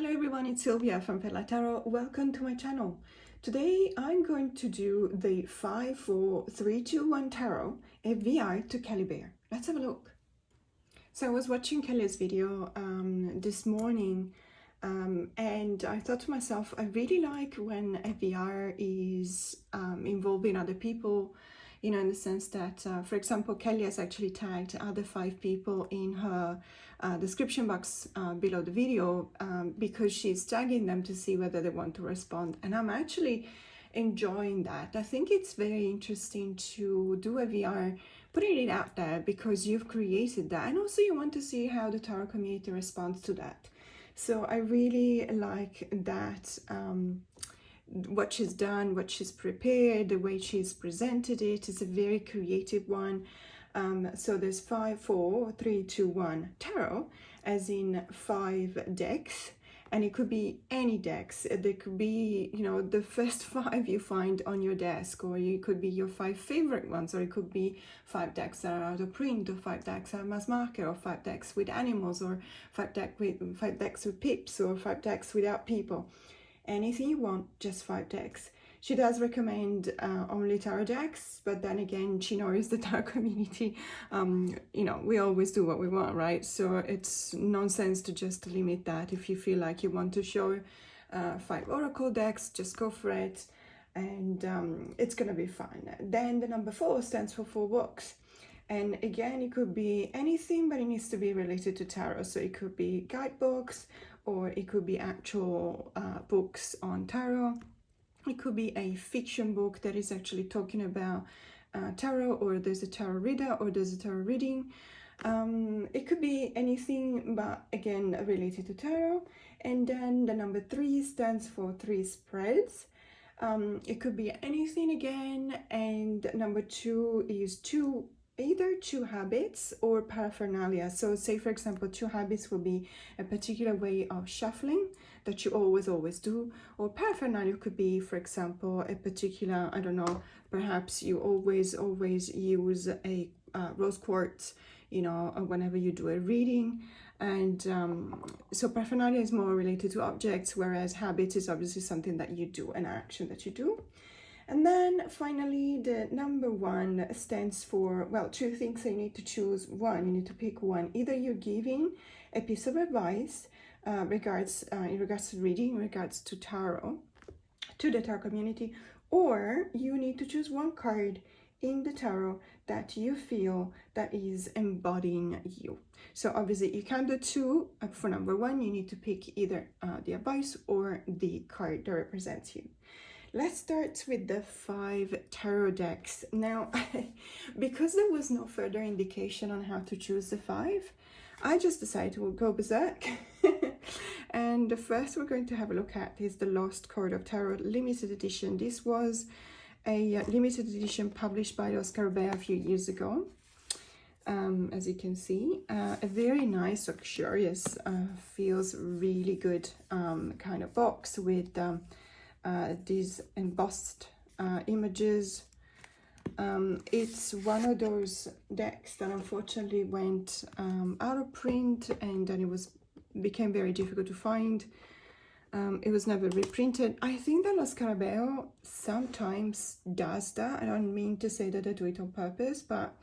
Hello everyone, it's Silvia from Parcel Tarot. Welcome to my channel. Today I'm going to do the 5, 4, 3, 2, 1 Tarot FVR to Kelly Bear. Let's have a look. So I was watching Kelly's video this morning and I thought to myself, I really like when FVR is involving other people, you know, in the sense that, for example, Kelly has actually tagged other 5 people in her description box below the video because she's tagging them to see whether they want to respond. And I'm actually enjoying that. I think it's very interesting to do a VR, putting it out there because you've created that. And also you want to see how the tarot community responds to that. So I really like that. What she's done, what she's prepared, the way she's presented it is a very creative one. So there's 5, 4, 3, 2, 1 tarot, as in 5 decks, and it could be any decks. There could be, you know, the first 5 you find on your desk, or it could be your 5 favorite ones, or it could be 5 decks that are out of print, or 5 decks are mass market, or 5 decks with animals, or 5 decks with peeps, or 5 decks without people. Anything you want, just 5 decks. She does recommend only tarot decks, but then again, she knows the tarot community. You know, we always do what we want, right? So it's nonsense to just limit that. If you feel like you want to show 5 oracle decks, just go for it, and it's gonna be fun. Then the number 4 stands for 4 books. And again, it could be anything, but it needs to be related to tarot. So it could be guidebooks, or it could be actual books on tarot. It could be a fiction book that is actually talking about tarot, or there's a tarot reader, or there's a tarot reading. It could be anything, but again, related to tarot. And then the number 3 stands for 3 spreads. It could be anything again. And number 2 is either 2 habits or paraphernalia. So say, for example, 2 habits will be a particular way of shuffling that you always do, or paraphernalia could be, for example, a particular, I don't know, perhaps you always use a rose quartz, you know, whenever you do a reading. And so paraphernalia is more related to objects, whereas habit is obviously something that you do, an action that you do. And then finally, the number 1 stands for, well, 2 things. So you need to choose one. You need to pick one. Either you're giving a piece of advice in regards to reading, in regards to tarot, to the tarot community, or you need to choose one card in the tarot that you feel that is embodying you. So obviously you can't do 2. For number 1, you need to pick either the advice or the card that represents you. Let's start with the 5 tarot decks. Now, because there was no further indication on how to choose the 5, I just decided to go berserk. And the first we're going to have a look at is the Lost Card of Tarot limited edition. This was a limited edition published by Oscar Bear a few years ago. As you can see, a very nice, luxurious, feels really good kind of box with these embossed images. It's one of those decks that unfortunately went out of print, and then it became very difficult to find. It was never reprinted. I think that Lo Scarabeo sometimes does that. I don't mean to say that I do it on purpose, but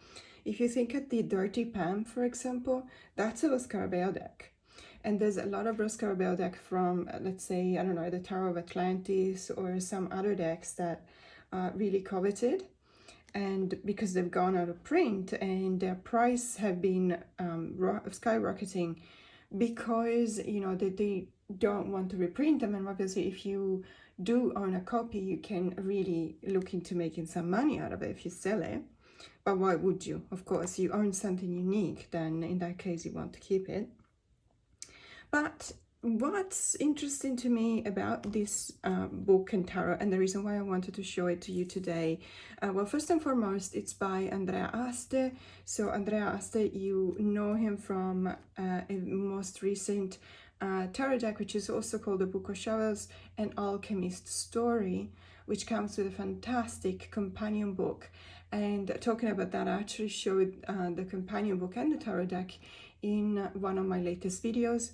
if you think at the Dirty Pam, for example, that's a Lo Scarabeo deck. And there's a lot of Lo Scarabeo deck from, let's say, I don't know, the Tarot of Atlantis or some other decks that are really coveted. And because they've gone out of print and their price have been skyrocketing because, you know, they don't want to reprint them. And obviously, if you do own a copy, you can really look into making some money out of it if you sell it. But why would you? Of course, you own something unique, then in that case, you want to keep it. But what's interesting to me about this book and tarot, and the reason why I wanted to show it to you today, well, first and foremost, it's by Andrea Aste. So Andrea Aste, you know him from a most recent tarot deck, which is also called The Book of Shovels, an Alchemist Story, which comes with a fantastic companion book. And talking about that, I actually showed the companion book and the tarot deck in one of my latest videos.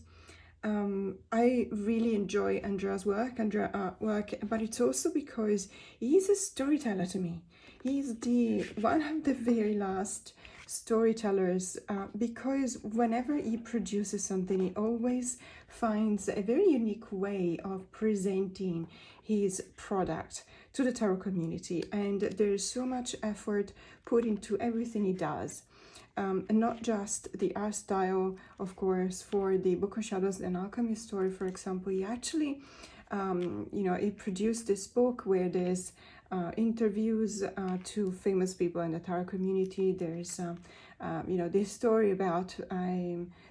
I really enjoy Andrea's work, but it's also because he's a storyteller to me. He's the one of the very last storytellers, because whenever he produces something, he always finds a very unique way of presenting his product to the tarot community, and there's so much effort put into everything he does. And not just the art style, of course. For the Book of Shadows and Alchemy story, for example, he actually, he produced this book where there's interviews to famous people in the tarot community. There's, this story about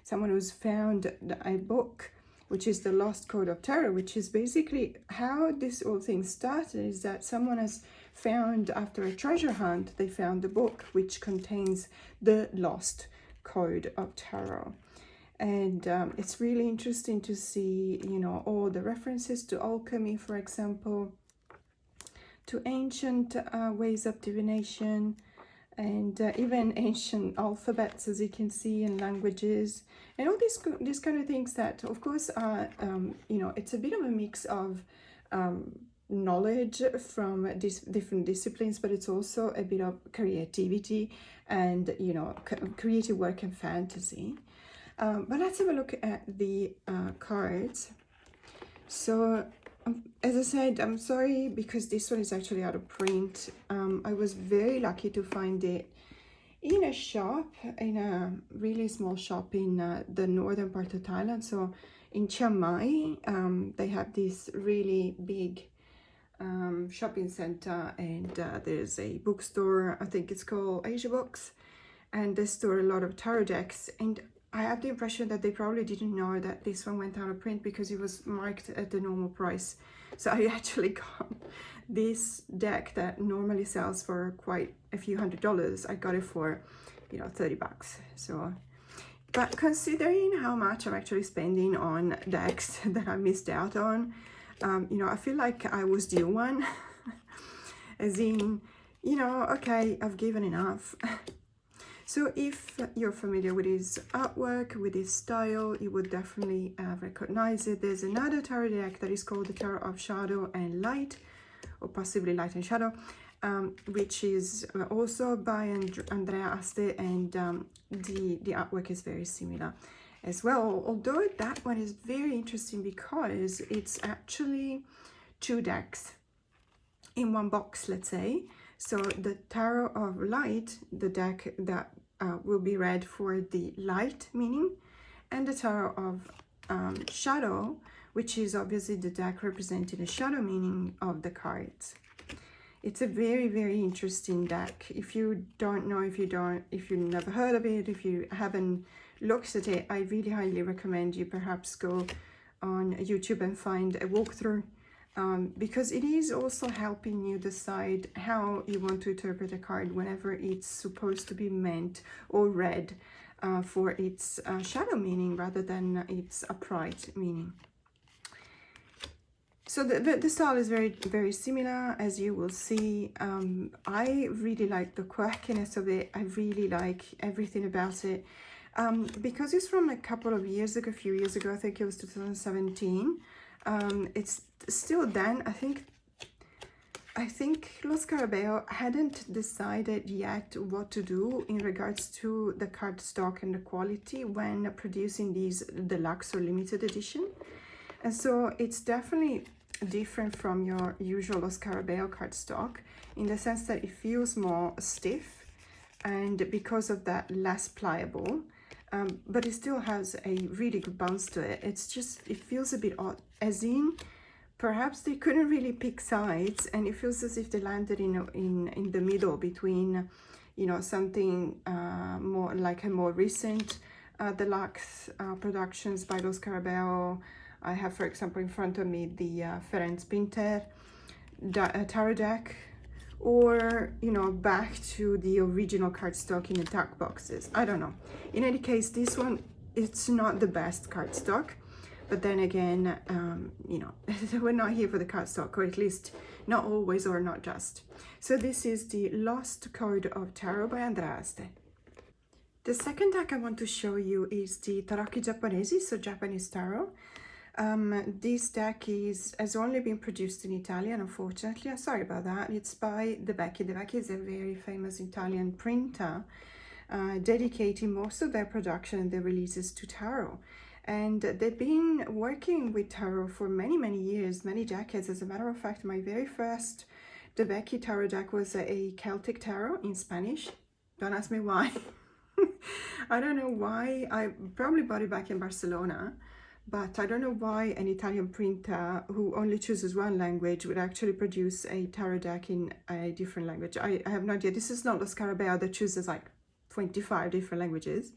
someone who's found a book, which is the Lost Code of Tarot, which is basically how this whole thing started, is that someone has found, after a treasure hunt, they found the book which contains the Lost Code of Tarot. And it's really interesting to see, all the references to alchemy, for example, to ancient ways of divination, and even ancient alphabets, as you can see, in languages, and all these kind of things that, of course, are, it's a bit of a mix of knowledge from these different disciplines, but it's also a bit of creativity and, creative work and fantasy. But let's have a look at the cards. So, as I said, I'm sorry because this one is actually out of print. I was very lucky to find it in a shop, in a really small shop in the northern part of Thailand. So in Chiang Mai, they have this really big shopping center, and there's a bookstore, I think it's called Asia Books, and they store a lot of tarot decks. And I have the impression that they probably didn't know that this one went out of print because it was marked at the normal price. So I actually got this deck that normally sells for quite a few $100s. I got it for, $30. So, but considering how much I'm actually spending on decks that I missed out on, I feel like I was due one. As in, okay, I've given enough. So if you're familiar with his artwork, with his style, you would definitely recognize it. There's another tarot deck that is called the Tarot of Shadow and Light, or possibly Light and Shadow, which is also by Andrea Aste, and the artwork is very similar as well. Although that one is very interesting because it's actually two decks in one box, let's say. So the Tarot of Light, the deck that will be read for the light meaning, and the Tarot of Shadow, which is obviously the deck representing the shadow meaning of the cards. It's a very, very interesting deck. If you don't know, if you've never heard of it, if you haven't looked at it, I really highly recommend you perhaps go on YouTube and find a walkthrough. Because it is also helping you decide how you want to interpret a card whenever it's supposed to be meant or read for its shadow meaning rather than its upright meaning. So the style is very, very similar, as you will see. I really like the quirkiness of it. I really like everything about it. Because it's from a couple of years ago, a few years ago, I think it was 2017. It's still then, I think Los Carabeo hadn't decided yet what to do in regards to the cardstock and the quality when producing these deluxe or limited edition. And so it's definitely different from your usual Los Carabeo cardstock in the sense that it feels more stiff, and because of that, less pliable. But it still has a really good bounce to it. It's just, it feels a bit odd, as in perhaps they couldn't really pick sides, and it feels as if they landed in the middle between, something more like a more recent deluxe productions by Los Carabeo. I have, for example, in front of me the Ferenc Pinter tarot deck, or back to the original cardstock in the dark boxes. I don't know. In any case, this one, it's not the best cardstock, but then again, we're not here for the cardstock, or at least not always, or not just. So this is the Lost Code of Tarot by Andrea Aste. The second deck I want to show you is the Taraki Japanese, so Japanese Tarot. This deck has only been produced in Italian, unfortunately. I'm sorry about that. It's by Bybee. Bybee is a very famous Italian printer, dedicating most of their production and their releases to tarot. And they've been working with tarot for many, many years, many decades. As a matter of fact, my very first Bybee tarot deck was a Celtic Tarot in Spanish. Don't ask me why. I don't know why. I probably bought it back in Barcelona, but I don't know why an Italian printer who only chooses one language would actually produce a tarot deck in a different language. I have no idea. This is not the Scarabeo that chooses like 25 different languages,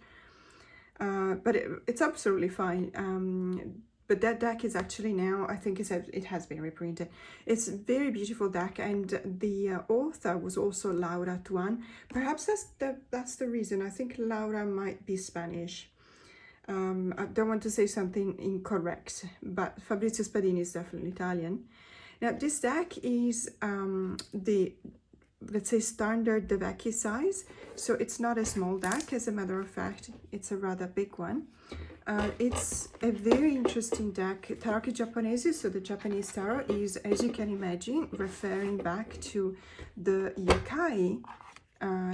but it's absolutely fine. But that deck is actually now, I think it has been reprinted. It's a very beautiful deck, and the author was also Laura Tuan. Perhaps that's the reason. I think Laura might be Spanish. I don't want to say something incorrect, but Fabrizio Spadini is definitely Italian. Now, this deck is let's say, standard Bybee size. So it's not a small deck. As a matter of fact, it's a rather big one. It's a very interesting deck. Taraki Japanese, so the Japanese tarot, is, as you can imagine, referring back to the yokai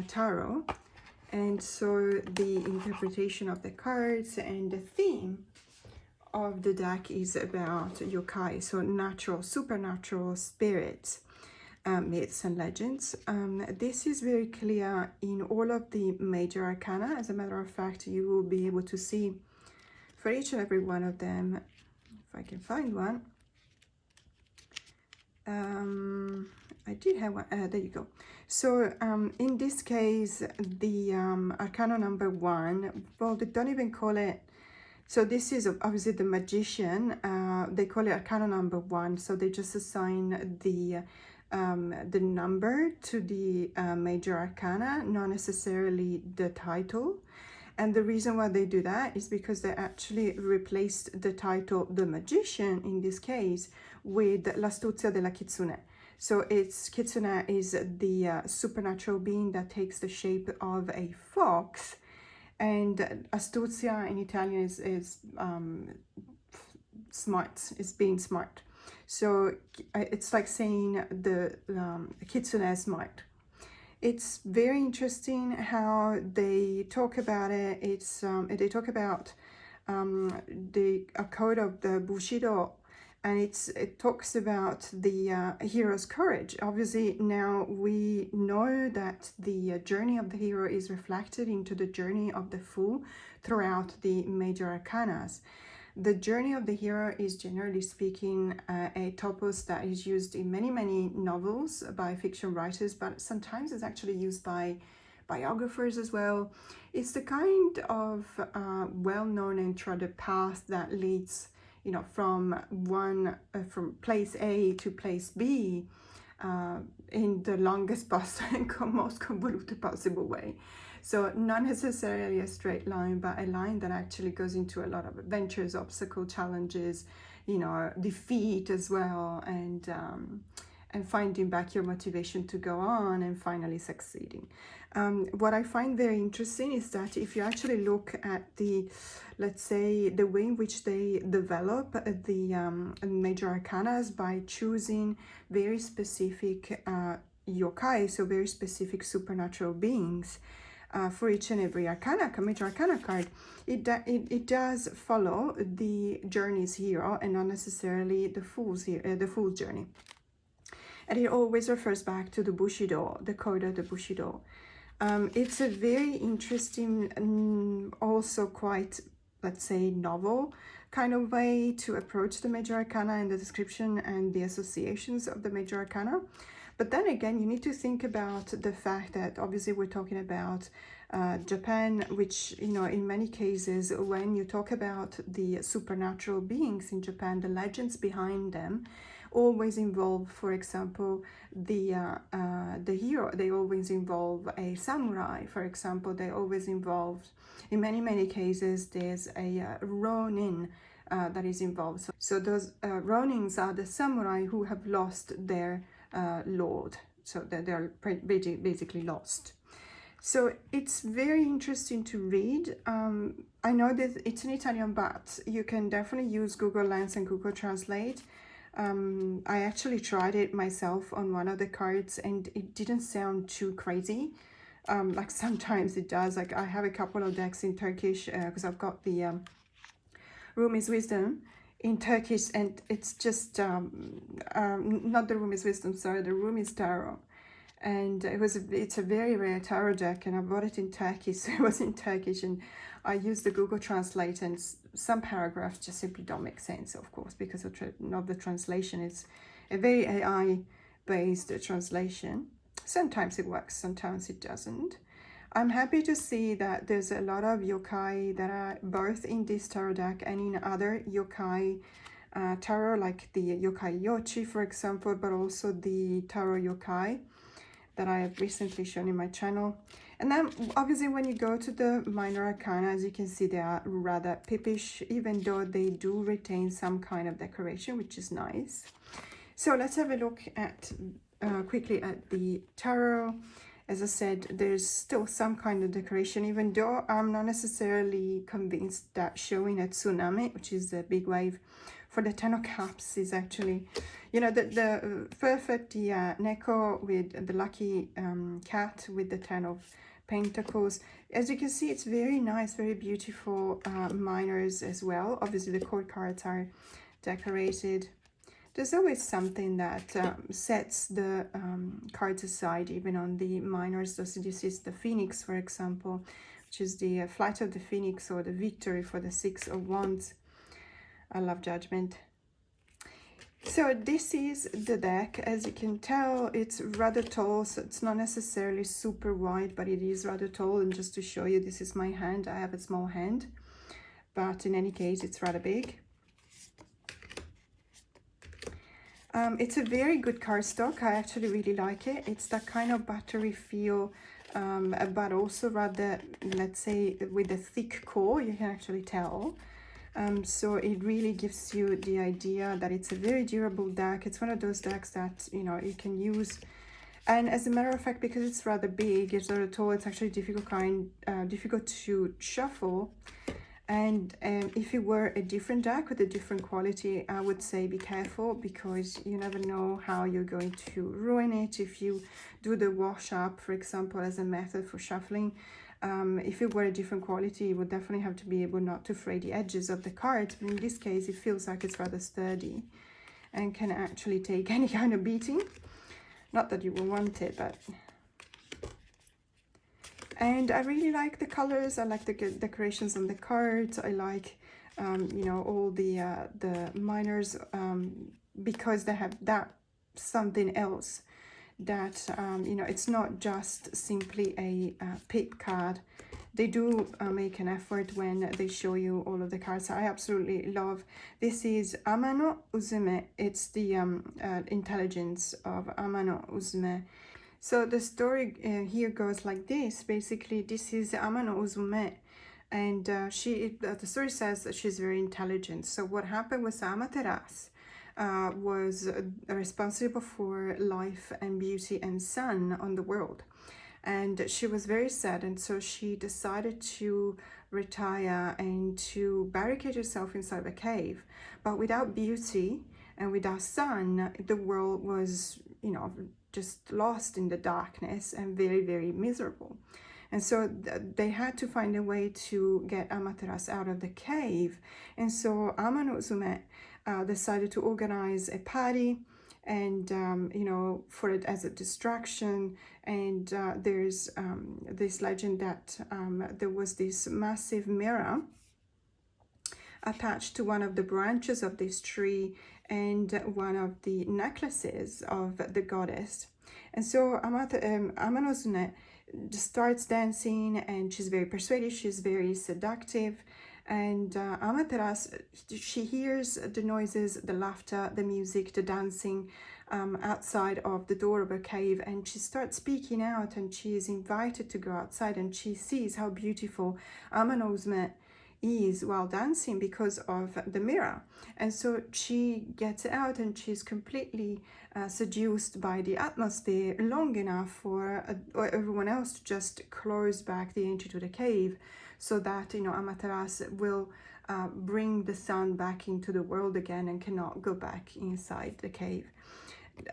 tarot. And so the interpretation of the cards and the theme of the deck is about yokai, so natural, supernatural spirits, myths and legends. This is very clear in all of the major arcana. As a matter of fact, you will be able to see for each and every one of them, if I can find one. I did have one, there you go. So in this case, the arcana number 1, well, they don't even call it, so this is obviously the magician, they call it arcana number 1, so they just assign the number to the major arcana, not necessarily the title. And the reason why they do that is because they actually replaced the title, the magician in this case, with l'astuzia della kitsune. So kitsune is the supernatural being that takes the shape of a fox, and astuzia in Italian is smart, is being smart. So it's like saying the kitsune is smart. It's very interesting how they talk about it. It's they talk about a code of the Bushido, and it talks about the hero's courage. Obviously, now we know that the journey of the hero is reflected into the journey of the fool throughout the major arcanas. The journey of the hero is, generally speaking, a topos that is used in many, many novels by fiction writers, but sometimes it's actually used by biographers as well. It's the kind of well-known and trodden path that leads, you know, from place A to place B in the longest possible, most convoluted possible way. So not necessarily a straight line, but a line that actually goes into a lot of adventures, obstacle, challenges, you know, defeat as well, and finding back your motivation to go on and finally succeeding. What I find very interesting is that if you actually look at the, let's say, the way in which they develop the major arcanas by choosing very specific yokai, so very specific supernatural beings, for each and every arcana, major arcana card, it does follow the journey's hero and not necessarily the fool's journey. And it always refers back to the Bushido, the code of the Bushido. It's a very interesting, also quite, let's say, novel kind of way to approach the major arcana and the description and the associations of the major arcana. But then again, you need to think about the fact that obviously we're talking about Japan, which, you know, in many cases, when you talk about the supernatural beings in Japan, the legends behind them always involve, for example, the hero. They always involve a samurai, for example. They always involve, in many cases, there's a ronin that is involved. So those ronins are the samurai who have lost their lord, so that they're basically lost. So it's very interesting to read. I know that it's in Italian, but you can definitely use Google Lens and Google Translate. I actually tried it myself on one of the cards and it didn't sound too crazy. Like sometimes it does. Like I have a couple of decks in Turkish because I've got the Rumi's Wisdom in Turkish, and it's just not the Rumi's Wisdom, sorry, the Rumi's Tarot. And it's a very rare tarot deck, and I bought it in Turkish, so it was in Turkish, and I used the Google Translate, and some paragraphs just simply don't make sense, of course, because of not the translation. It's a very AI-based translation. Sometimes it works, sometimes it doesn't. I'm happy to see that there's a lot of yokai that are both in this tarot deck and in other yokai tarot, like the yokai yochi, for example, but also the tarot yokai that I have recently shown in my channel. And then obviously when you go to the minor arcana, as you can see, they are rather pippish, even though they do retain some kind of decoration, which is nice. So let's have a look at quickly at the tarot. As I said, there's still some kind of decoration, even though I'm not necessarily convinced that showing a tsunami, which is a big wave, for the Ten of Cups is actually, you know, the perfect Neko with the lucky cat with the Ten of Pentacles. As you can see, it's very nice, very beautiful minors as well. Obviously, the court cards are decorated. There's always something that sets the cards aside, even on the minors. So this is the Phoenix, for example, which is the Flight of the Phoenix, or the Victory for the Six of Wands. I love Judgment. So this is the deck. As you can tell, it's rather tall, so it's not necessarily super wide, but it is rather tall. And just to show you, this is my hand. I have a small hand, but in any case, it's rather big. It's a very good cardstock. I actually really like it. It's that kind of buttery feel, but also rather, let's say, with a thick core, you can actually tell. So it really gives you the idea that it's a very durable deck. It's one of those decks that, you know, you can use. And as a matter of fact, because it's rather big, it's rather tall, it's actually difficult to shuffle. And if it were a different deck with a different quality, I would say be careful, because you never know how you're going to ruin it. If you do the wash up, for example, as a method for shuffling, if it were a different quality, you would definitely have to be able not to fray the edges of the cards. But in this case, it feels like it's rather sturdy and can actually take any kind of beating. Not that you will want it, but... And I really like the colors. I like the decorations on the cards. I like, you know, all the minors, because they have that something else that, you know, it's not just simply a pip card. They do make an effort when they show you all of the cards. I absolutely love. This is Amano Uzume. It's the intelligence of Amano Uzume. So the story here goes like this. Basically, this is Amano Uzume, and the story says that she's very intelligent. So what happened was Amaterasu was responsible for life and beauty and sun on the world. And she was very sad, and so she decided to retire and to barricade herself inside a cave. But without beauty and without sun, the world was, you know, just lost in the darkness and very, very miserable. And so they had to find a way to get Amaterasu out of the cave. And so Amano Uzume decided to organize a party, and you know, for it as a distraction. And there's this legend that there was this massive mirror attached to one of the branches of this tree and one of the necklaces of the goddess. And so Amano Uzume starts dancing, and she's very persuasive, she's very seductive. And Amaterasu, she hears the noises, the laughter, the music, the dancing outside of the door of her cave, and she starts speaking out, and she is invited to go outside, and she sees how beautiful Amano Uzume ease while dancing because of the mirror. And so she gets out and she's completely seduced by the atmosphere long enough for everyone else to just close back the entry to the cave, so that, you know, Amaterasu will bring the sun back into the world again and cannot go back inside the cave.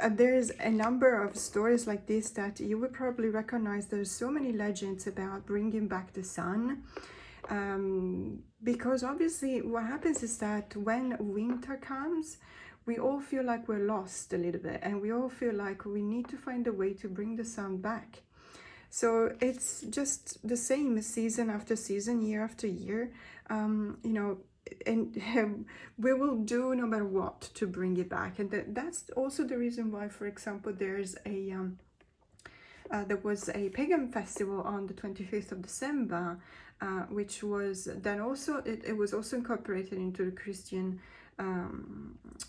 There's a number of stories like this that you will probably recognize. There's so many legends about bringing back the sun, because obviously what happens is that when winter comes, we all feel like we're lost a little bit, and we all feel like we need to find a way to bring the sun back. So it's just the same season after season, year after year, you know, and we will do no matter what to bring it back. And that's also the reason why, for example, there's a there was a pagan festival on the 25th of December, which was then also, it was also incorporated into the Christian,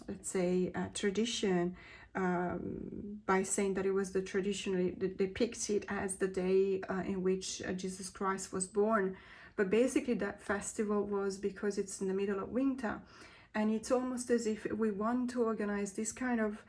let's say, tradition, by saying that it was the traditionally, they picked it as the day in which Jesus Christ was born. But basically that festival was because it's in the middle of winter, and it's almost as if we want to organize this kind of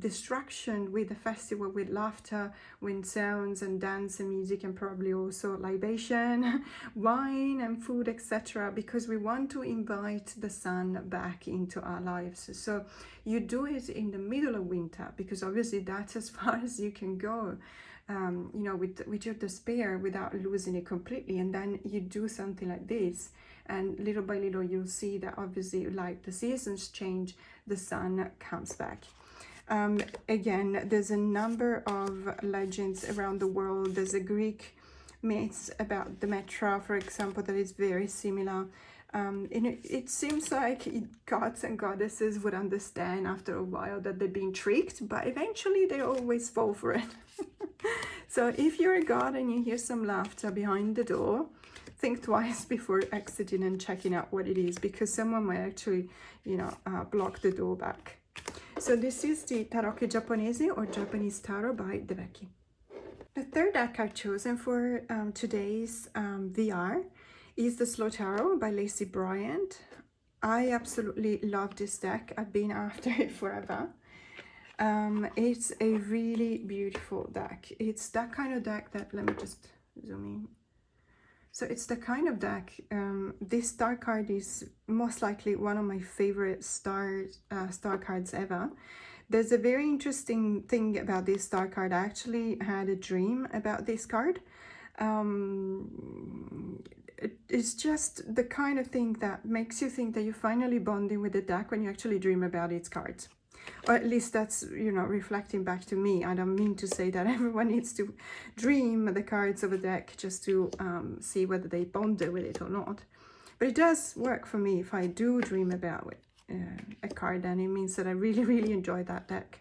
distraction with the festival, with laughter, with sounds and dance and music, and probably also libation, wine and food, etc., because we want to invite the sun back into our lives. So you do it in the middle of winter, because obviously that's as far as you can go, you know, with your despair, without losing it completely. And then you do something like this, and little by little you'll see that obviously, like the seasons change, the sun comes back. Again, there's a number of legends around the world. There's a Greek myth about Demetra, for example, that is very similar. And it seems like gods and goddesses would understand after a while that they've been tricked, but eventually they always fall for it. So if you're a god and you hear some laughter behind the door, think twice before exiting and checking out what it is, because someone might actually, you know, block the door back. So this is the Taraki Japanese, or Japanese Tarot by Bybee. The third deck I've chosen for today's VR is the Slow Tarot by Lacey Bryant. I absolutely love this deck. I've been after it forever. It's a really beautiful deck. It's that kind of deck that, let me just zoom in. So it's the kind of deck, this star card is most likely one of my favorite star cards ever. There's a very interesting thing about this star card. I actually had a dream about this card. It's just the kind of thing that makes you think that you're finally bonding with the deck when you actually dream about its cards. Or at least that's, you know, reflecting back to me. I don't mean to say that everyone needs to dream the cards of a deck just to see whether they bonded with it or not. But it does work for me. If I do dream about a card, then it means that I really, really enjoy that deck.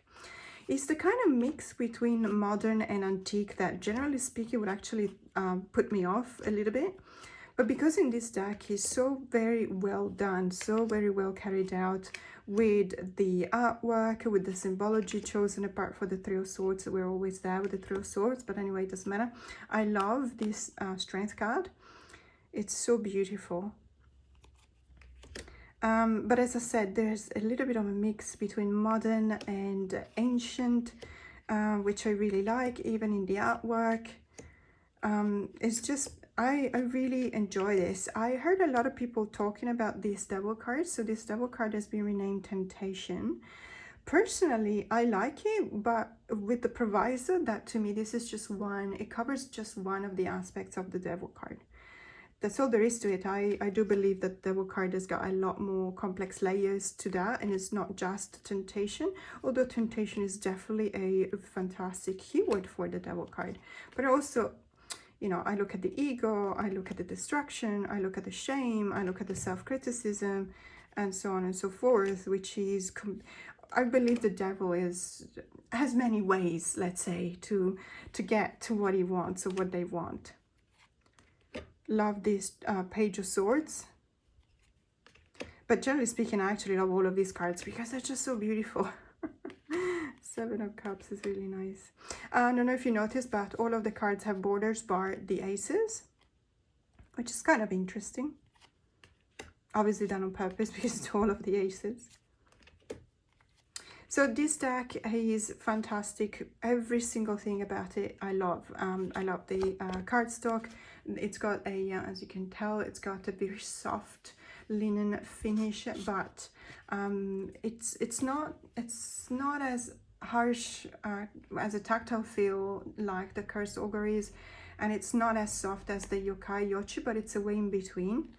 It's the kind of mix between modern and antique that, generally speaking, would actually put me off a little bit. But because in this deck is so very well done, so very well carried out, with the artwork, with the symbology chosen, apart for the Three of Swords. We're always there with the Three of Swords, but anyway, it doesn't matter. I love this Strength card. It's so beautiful. But as I said, there's a little bit of a mix between modern and ancient, which I really like, even in the artwork. It's just, I really enjoy this. I heard a lot of people talking about this devil card. So this devil card has been renamed Temptation. Personally, I like it, but with the proviso that, to me, this is just one, it covers just one of the aspects of the devil card. That's all there is to it. I do believe that the devil card has got a lot more complex layers to that, and it's not just temptation, although temptation is definitely a fantastic keyword for the devil card. But also, you know, I look at the ego, I look at the destruction, I look at the shame, I look at the self-criticism, and so on and so forth, which is, I believe the devil has many ways, let's say, to get to what he wants or what they want. Love this Page of Swords. But generally speaking, I actually love all of these cards because they're just so beautiful. Seven of Cups is really nice. I don't know if you noticed, but all of the cards have borders bar the aces, which is kind of interesting. obviously done on purpose because it's all of the aces. So this deck is fantastic. Every single thing about it I love. I love the cardstock. It's got a, as you can tell, it's got a very soft linen finish, but it's not as harsh as a tactile feel like the Cursed Ogre is, and it's not as soft as the Yokai Yochi, but it's a way in between.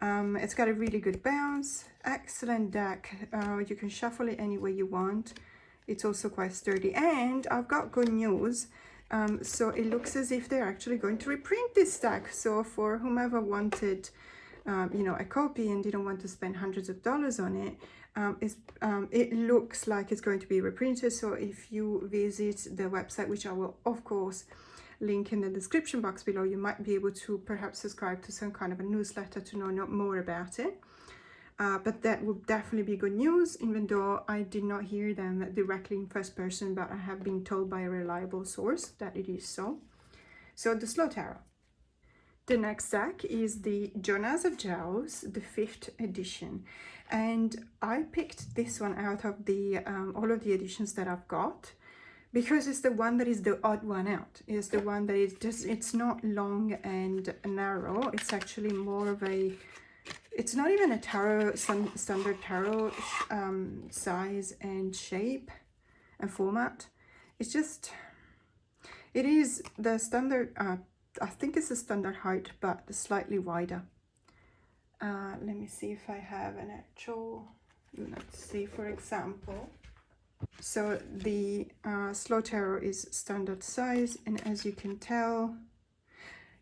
It's got a really good bounce, excellent deck. You can shuffle it any way you want. It's also quite sturdy, and I've got good news. So it looks as if they're actually going to reprint this deck. So for whomever wanted, you know, a copy and didn't want to spend hundreds of dollars on it, it looks like it's going to be reprinted. So if you visit the website, which I will of course link in the description box below, you might be able to perhaps subscribe to some kind of a newsletter to know more about it. But that would definitely be good news, even though I did not hear them directly in first person, but I have been told by a reliable source that it is so. So the Slow Tarot. The next deck is the Jonasa Jaus, the 5th edition. And I picked this one out of the all of the editions that I've got, because it's the one that is the odd one out. It's the one that is just, it's not long and narrow. It's actually more of a, it's not even a tarot, standard tarot size and shape and format. It's just, it is the standard, I think it's the standard height, but slightly wider. Let me see if I have an actual, let's see, for example. So the Slow Tarot is standard size, and as you can tell,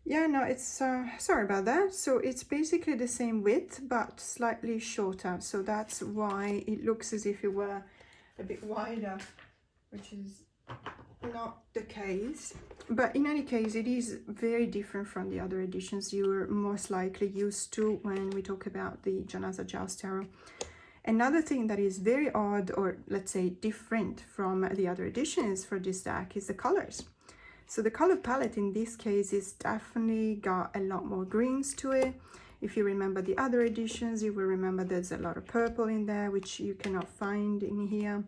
yeah, no, it's sorry about that. So it's basically the same width but slightly shorter, so that's why it looks as if it were a bit wider, which is not the case. But in any case, it is very different from the other editions you're most likely used to when we talk about the Jonasa Jaus Tarot. Another thing that is very odd, or let's say different from the other editions for this deck, is the colors. So the color palette in this case is definitely got a lot more greens to it. If you remember the other editions, you will remember there's a lot of purple in there, which you cannot find in here.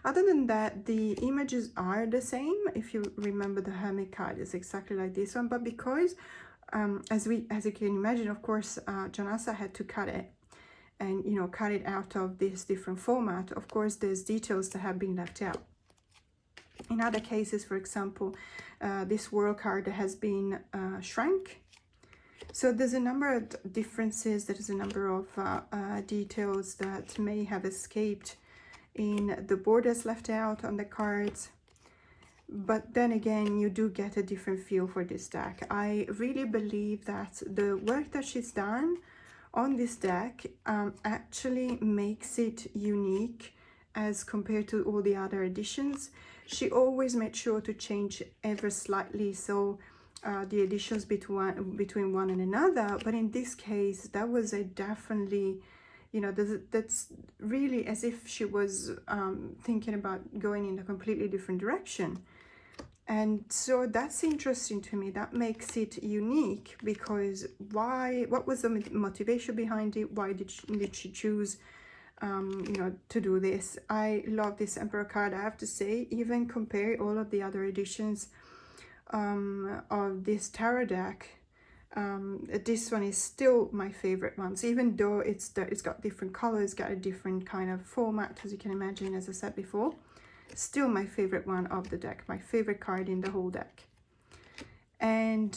Other than that, the images are the same. If you remember, the Hermit card is exactly like this one, but because as you can imagine, of course, Jonasa had to cut it and, you know, cut it out of this different format. Of course, there's details that have been left out. In other cases, for example, this world card has been shrunk. So there's a number of differences, there's a number of details that may have escaped in the borders left out on the cards. But then again, you do get a different feel for this deck. I really believe that the work that she's done on this deck actually makes it unique as compared to all the other editions. She always made sure to change ever slightly, so the editions between one and another. But in this case, that was a definitely, you know, that's really as if she was thinking about going in a completely different direction. And so that's interesting to me. That makes it unique, because what was the motivation behind it? Why did she choose you know, to do this? I love this Emperor card, I have to say. Even compare all of the other editions of this tarot deck, this one is still my favorite ones, even though it's got different colors, got a different kind of format, as you can imagine, as I said before. Still my favorite one of the deck, my favorite card in the whole deck. And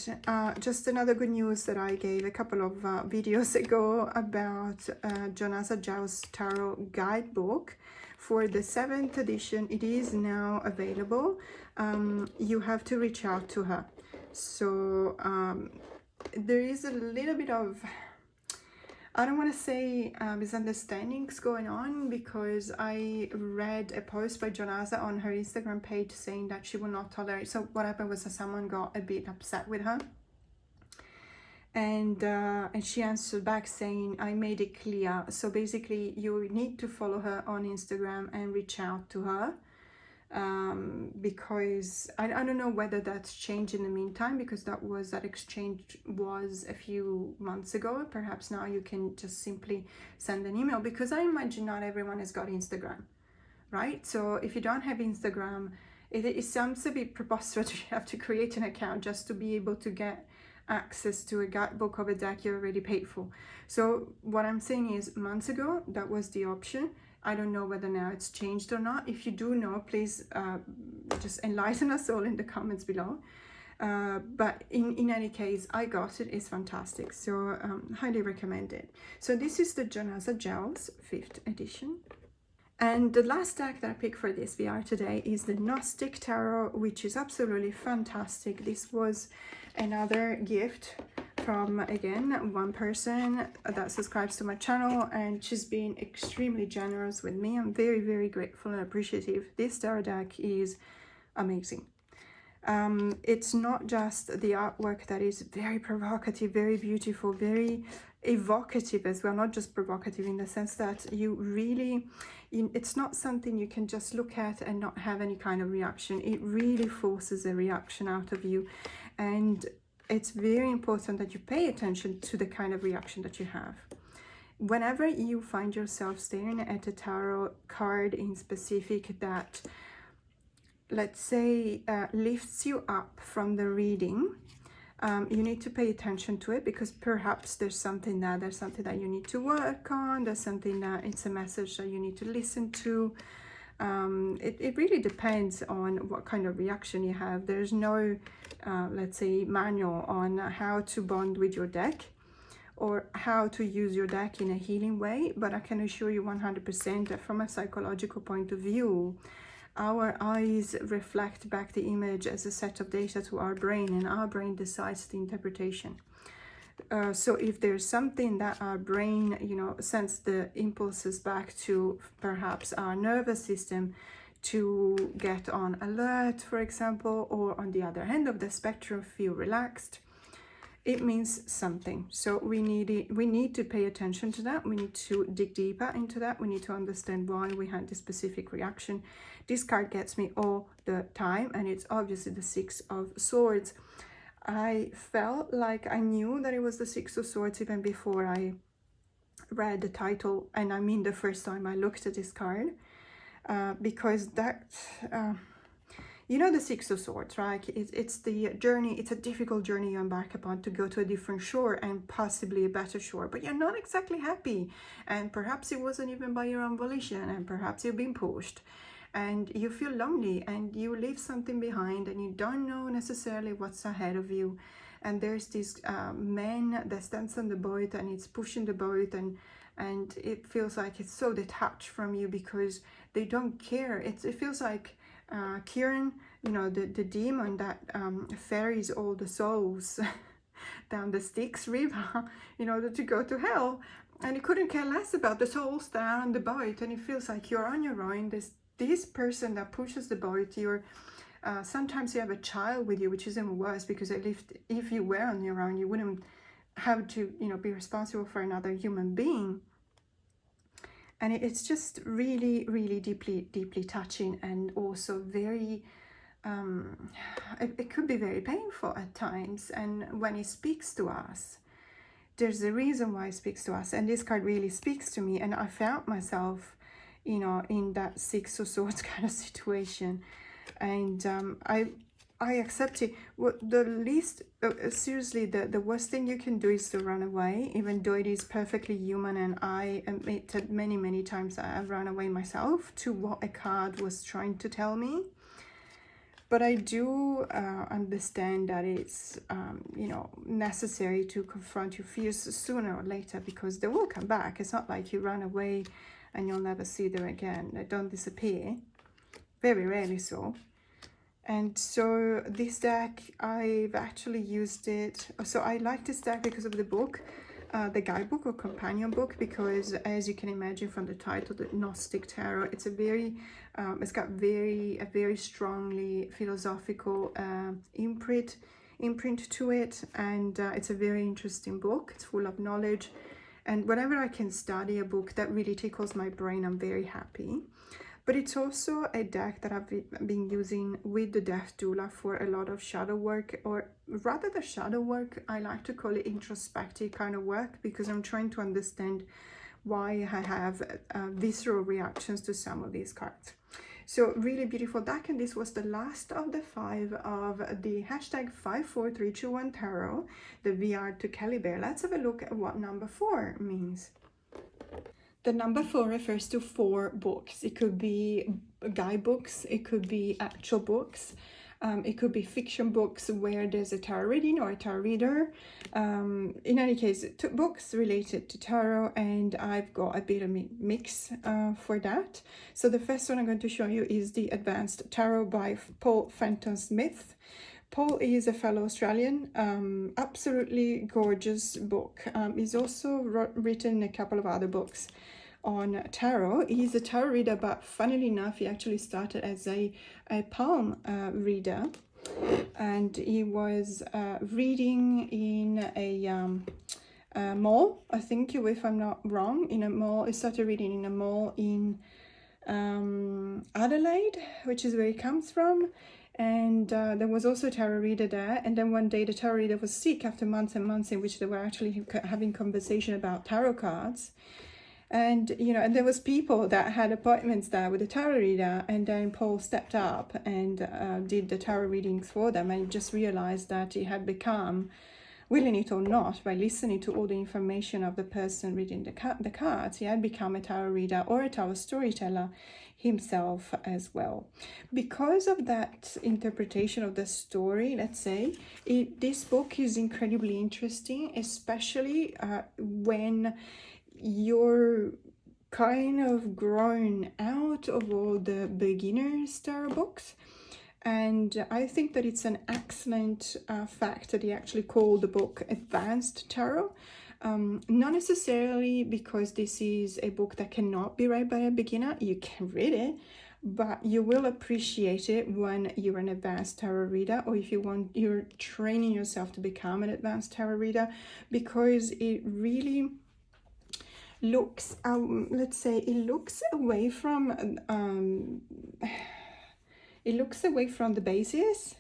just another good news that I gave a couple of videos ago about Jonasa Jaus Tarot guidebook for the 7th edition. It is now available. You have to reach out to her. So there is a little bit of, I don't want to say misunderstandings going on, because I read a post by Jonasa on her Instagram page saying that she will not tolerate. So what happened was that someone got a bit upset with her, and she answered back saying, I made it clear. So basically, you need to follow her on Instagram and reach out to her. because I don't know whether that's changed in the meantime, because that exchange was a few months ago. Perhaps now you can just simply send an email, because I imagine not everyone has got Instagram, right? So if you don't have Instagram, it sounds a bit preposterous. You have to create an account just to be able to get access to a guidebook of a deck you already paid for. So what I'm saying is, months ago that was the option. I don't know whether now it's changed or not. If you do know, please just enlighten us all in the comments below. But in any case, I got it. It's fantastic, so highly recommend it. So this is the Jonasa Jaus 5th edition. And the last deck that I picked for this VR today is the Gnostic Tarot, which is absolutely fantastic. This was another gift from, again, one person that subscribes to my channel, and she's been extremely generous with me. I'm very, very grateful and appreciative. This tarot deck is amazing. It's not just the artwork that is very provocative, very beautiful, very evocative as well, not just provocative in the sense that you really, it's not something you can just look at and not have any kind of reaction. It really forces a reaction out of you, and it's very important that you pay attention to the kind of reaction that you have. Whenever you find yourself staring at a tarot card in specific that, let's say, lifts you up from the reading, you need to pay attention to it, because perhaps there's something that you need to work on. There's something that it's a message that you need to listen to. It really depends on what kind of reaction you have. There's no, let's say, manual on how to bond with your deck or how to use your deck in a healing way, but I can assure you 100% that from a psychological point of view, our eyes reflect back the image as a set of data to our brain, and our brain decides the interpretation. So if there's something that our brain, sends the impulses back to perhaps our nervous system to get on alert, for example, or on the other end of the spectrum, feel relaxed, it means something. So we need to pay attention to that. We need to dig deeper into that. We need to understand why we had this specific reaction. This card gets me all the time, and it's obviously the 6 of Swords. I felt like I knew that it was the 6 of Swords even before I read the title, and I mean the first time I looked at this card, because that, the 6 of Swords, right? It's the journey. It's a difficult journey you embark upon to go to a different shore, and possibly a better shore, but you're not exactly happy, and perhaps it wasn't even by your own volition, and perhaps you've been pushed, and you feel lonely, and you leave something behind, and you don't know necessarily what's ahead of you. And there's this man that stands on the boat, and it's pushing the boat, and it feels like it's so detached from you because they don't care. It feels like Kieran, the demon that ferries all the souls down the Styx River in order to go to hell, and he couldn't care less about the souls that are on the boat, and it feels like you're on your own. This person that pushes the boat, sometimes you have a child with you, which is even worse, because if you were on your own, you wouldn't have to be responsible for another human being. And it's just really, really deeply touching, and also very it could be very painful at times. And when he speaks to us, there's a reason why he speaks to us, and this card really speaks to me, and I found myself in that 6 of Swords kind of situation, and I accept it. What the least, seriously, the worst thing you can do is to run away, even though it is perfectly human, and I admitted many times that I've run away myself to what a card was trying to tell me. But I do understand that it's, necessary to confront your fears sooner or later, because they will come back. It's not like you run away and you'll never see them again. They don't disappear, very rarely so. And so this deck, I've actually used it. So I like this deck because of the book, the guidebook or companion book, because as you can imagine from the title, the Gnostic Tarot, it's a very, it's got a very strongly philosophical imprint to it, and it's a very interesting book. It's full of knowledge, and whenever I can study a book that really tickles my brain, I'm very happy. But it's also a deck that I've been using with the Death Doula for a lot of shadow work, or rather the shadow work, I like to call it introspective kind of work, because I'm trying to understand why I have visceral reactions to some of these cards. So really beautiful deck, and this was the last of the 5 of the hashtag 54321 tarot, the VR to Caliber. Let's have a look at what number 4 means. The number 4 refers to 4 books. It could be guidebooks, it could be actual books, it could be fiction books where there's a tarot reading or a tarot reader. In any case, 2 books related to tarot, and I've got a bit of a mix for that. So the first one I'm going to show you is the Advanced Tarot by Paul Fenton Smith. Paul is a fellow Australian, absolutely gorgeous book. He's also written a couple of other books on tarot. He's a tarot reader, but funnily enough, he actually started as a palm reader, and he was reading in a mall, I think, if I'm not wrong, in a mall. He started reading in a mall in Adelaide, which is where he comes from. And there was also a tarot reader there, and then one day the tarot reader was sick after months and months in which they were actually having conversation about tarot cards. And you know, and there was people that had appointments there with the tarot reader, and then Paul stepped up and did the tarot readings for them, and just realized that he had become, willing it or not, by listening to all the information of the person reading the cards, he had become a tarot reader or a tarot storyteller himself as well. Because of that interpretation of the story, let's say, this book is incredibly interesting, especially when you're kind of grown out of all the beginners tarot books. And I think that it's an excellent fact that he actually called the book Advanced Tarot. Not necessarily because this is a book that cannot be read by a beginner. You can read it, but you will appreciate it when you're an advanced tarot reader, or if you're training yourself to become an advanced tarot reader, because it really looks, let's say, it looks away from the basis,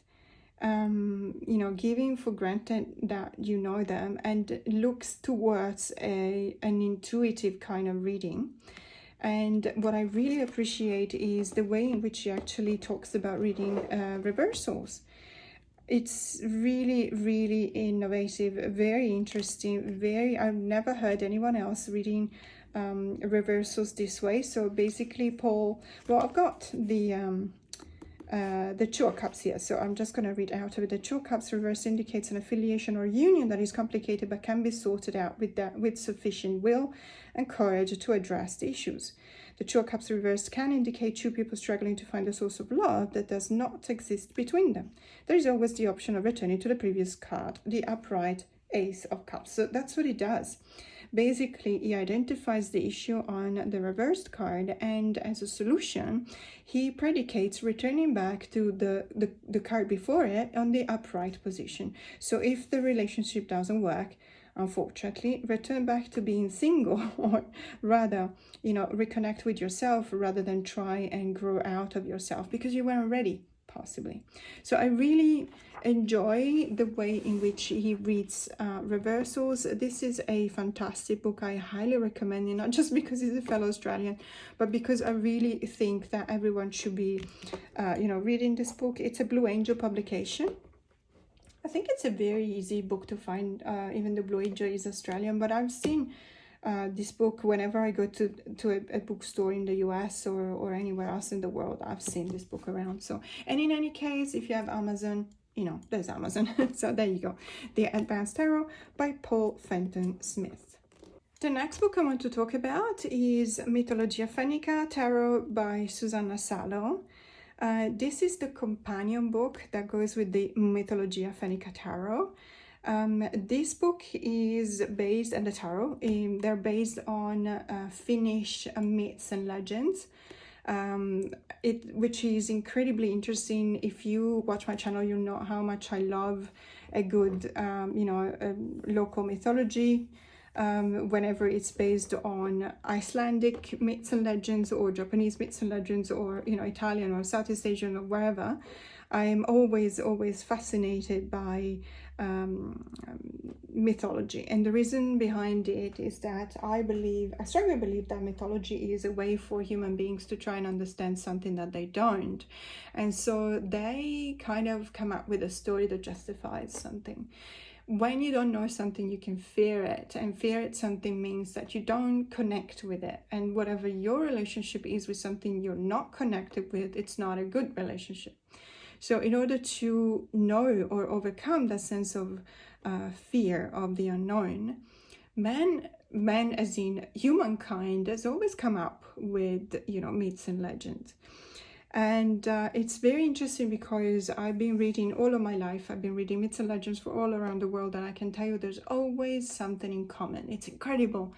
you know, giving for granted that you know them, and looks towards an intuitive kind of reading. And what I really appreciate is the way in which he actually talks about reading reversals. It's really, really innovative, very interesting, I've never heard anyone else reading reversals this way. So basically, Paul, well, I've got the Two of Cups here, so I'm just going to read out of it. The Two of Cups reverse indicates an affiliation or union that is complicated but can be sorted out with sufficient will and courage to address the issues. The Two of Cups reversed can indicate 2 people struggling to find a source of love that does not exist between them. There is always the option of returning to the previous card, the upright Ace of Cups. So that's what it does. Basically, he identifies the issue on the reversed card, and as a solution, he predicates returning back to the card before it on the upright position. So if the relationship doesn't work, unfortunately, return back to being single, or rather, you know, reconnect with yourself rather than try and grow out of yourself because you weren't ready, possibly. So I really enjoy the way in which he reads reversals. This is a fantastic book. I highly recommend it, not just because he's a fellow Australian, but because I really think that everyone should be, you know, reading this book. It's a Blue Angel publication. I think it's a very easy book to find. Even the Blue Angel is Australian, but I've seen this book whenever I go to a bookstore in the US or anywhere else in the world. I've seen this book around. So, and in any case, if you have Amazon, you know, there's Amazon. So there you go. The Advanced Tarot by Paul Fenton Smith. The next book I want to talk about is Mythologiafenika Tarot by Susanna Salo. This is the companion book that goes with the Mythologiafenika Tarot. This book is based on the tarot. They're based on Finnish myths and legends, which is incredibly interesting. If you watch my channel, you know how much I love a good, you know, local mythology. whenever it's based on Icelandic myths and legends or Japanese myths and legends, or Italian or Southeast Asian or wherever. I'm always fascinated by mythology, and the reason behind it is that I strongly believe that mythology is a way for human beings to try and understand something that they don't, and so they kind of come up with a story that justifies something. When you don't know something, you can fear it, and fear it something means that you don't connect with it, and whatever your relationship is with something you're not connected with, it's not a good relationship. So in order to know or overcome that sense of fear of the unknown, man as in humankind has always come up with myths and legends. And it's very interesting because I've been reading all of my life, I've been reading myths and legends for all around the world, and I can tell you there's always something in common. It's incredible.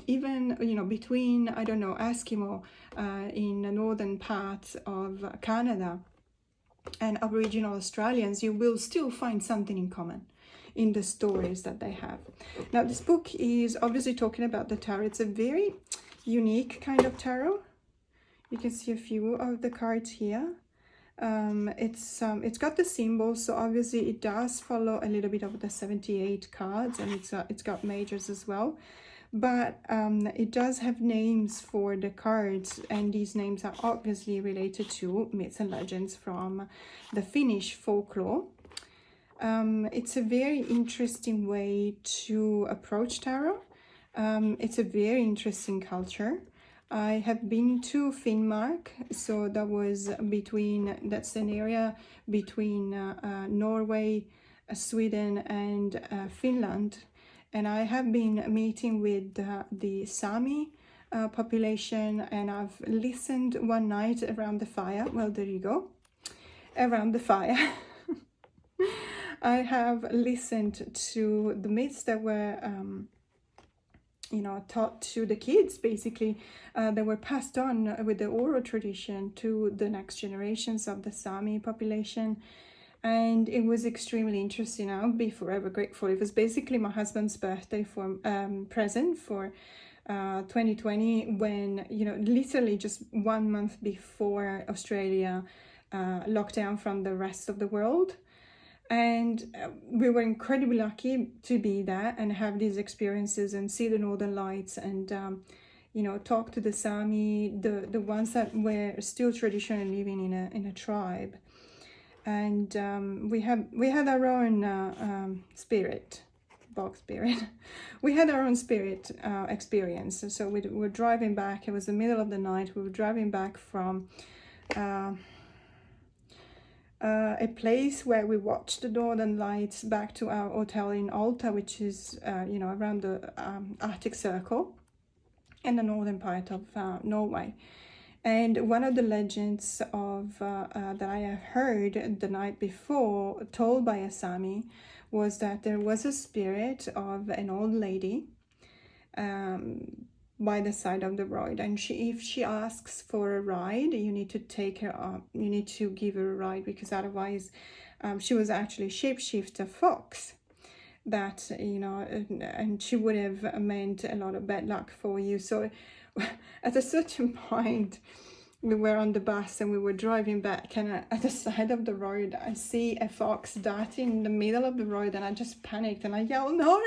Even between, I don't know, Eskimo in the northern parts of Canada and Aboriginal Australians, you will still find something in common in the stories that they have. Now, this book is obviously talking about the tarot. It's a very unique kind of tarot. You can see a few of the cards here. It's got the symbols, so obviously it does follow a little bit of the 78 cards, and it's got majors as well. But it does have names for the cards, and these names are obviously related to myths and legends from the Finnish folklore. It's a very interesting way to approach tarot. It's a very interesting culture. I have been to Finnmark, so that's an area between Norway, Sweden and Finland. And I have been meeting with the Sami population, and I've listened one night around the fire. Well, there you go, around the fire. I have listened to the myths that were, taught to the kids, basically. They were passed on with the oral tradition to the next generations of the Sami population. And it was extremely interesting. I'll be forever grateful. It was basically my husband's birthday present for 2020, when, literally just 1 month before Australia locked down from the rest of the world. And we were incredibly lucky to be there and have these experiences and see the Northern Lights and, talk to the Sami, the ones that were still traditionally living in a tribe. And we had our own spirit, bog spirit. We had our own spirit experience. So we were driving back. It was the middle of the night. We were driving back from a place where we watched the Northern Lights back to our hotel in Alta, which is around the Arctic Circle in the northern part of Norway. And one of the legends of that I have heard the night before, told by a Sami, was that there was a spirit of an old lady by the side of the road, and if she asks for a ride, you need to take her up. You need to give her a ride, because otherwise, she was actually shapeshifter fox. That and she would have meant a lot of bad luck for you. So at a certain point, we were on the bus and we were driving back, and at the side of the road, I see a fox darting in the middle of the road, and I just panicked and I yelled, "No,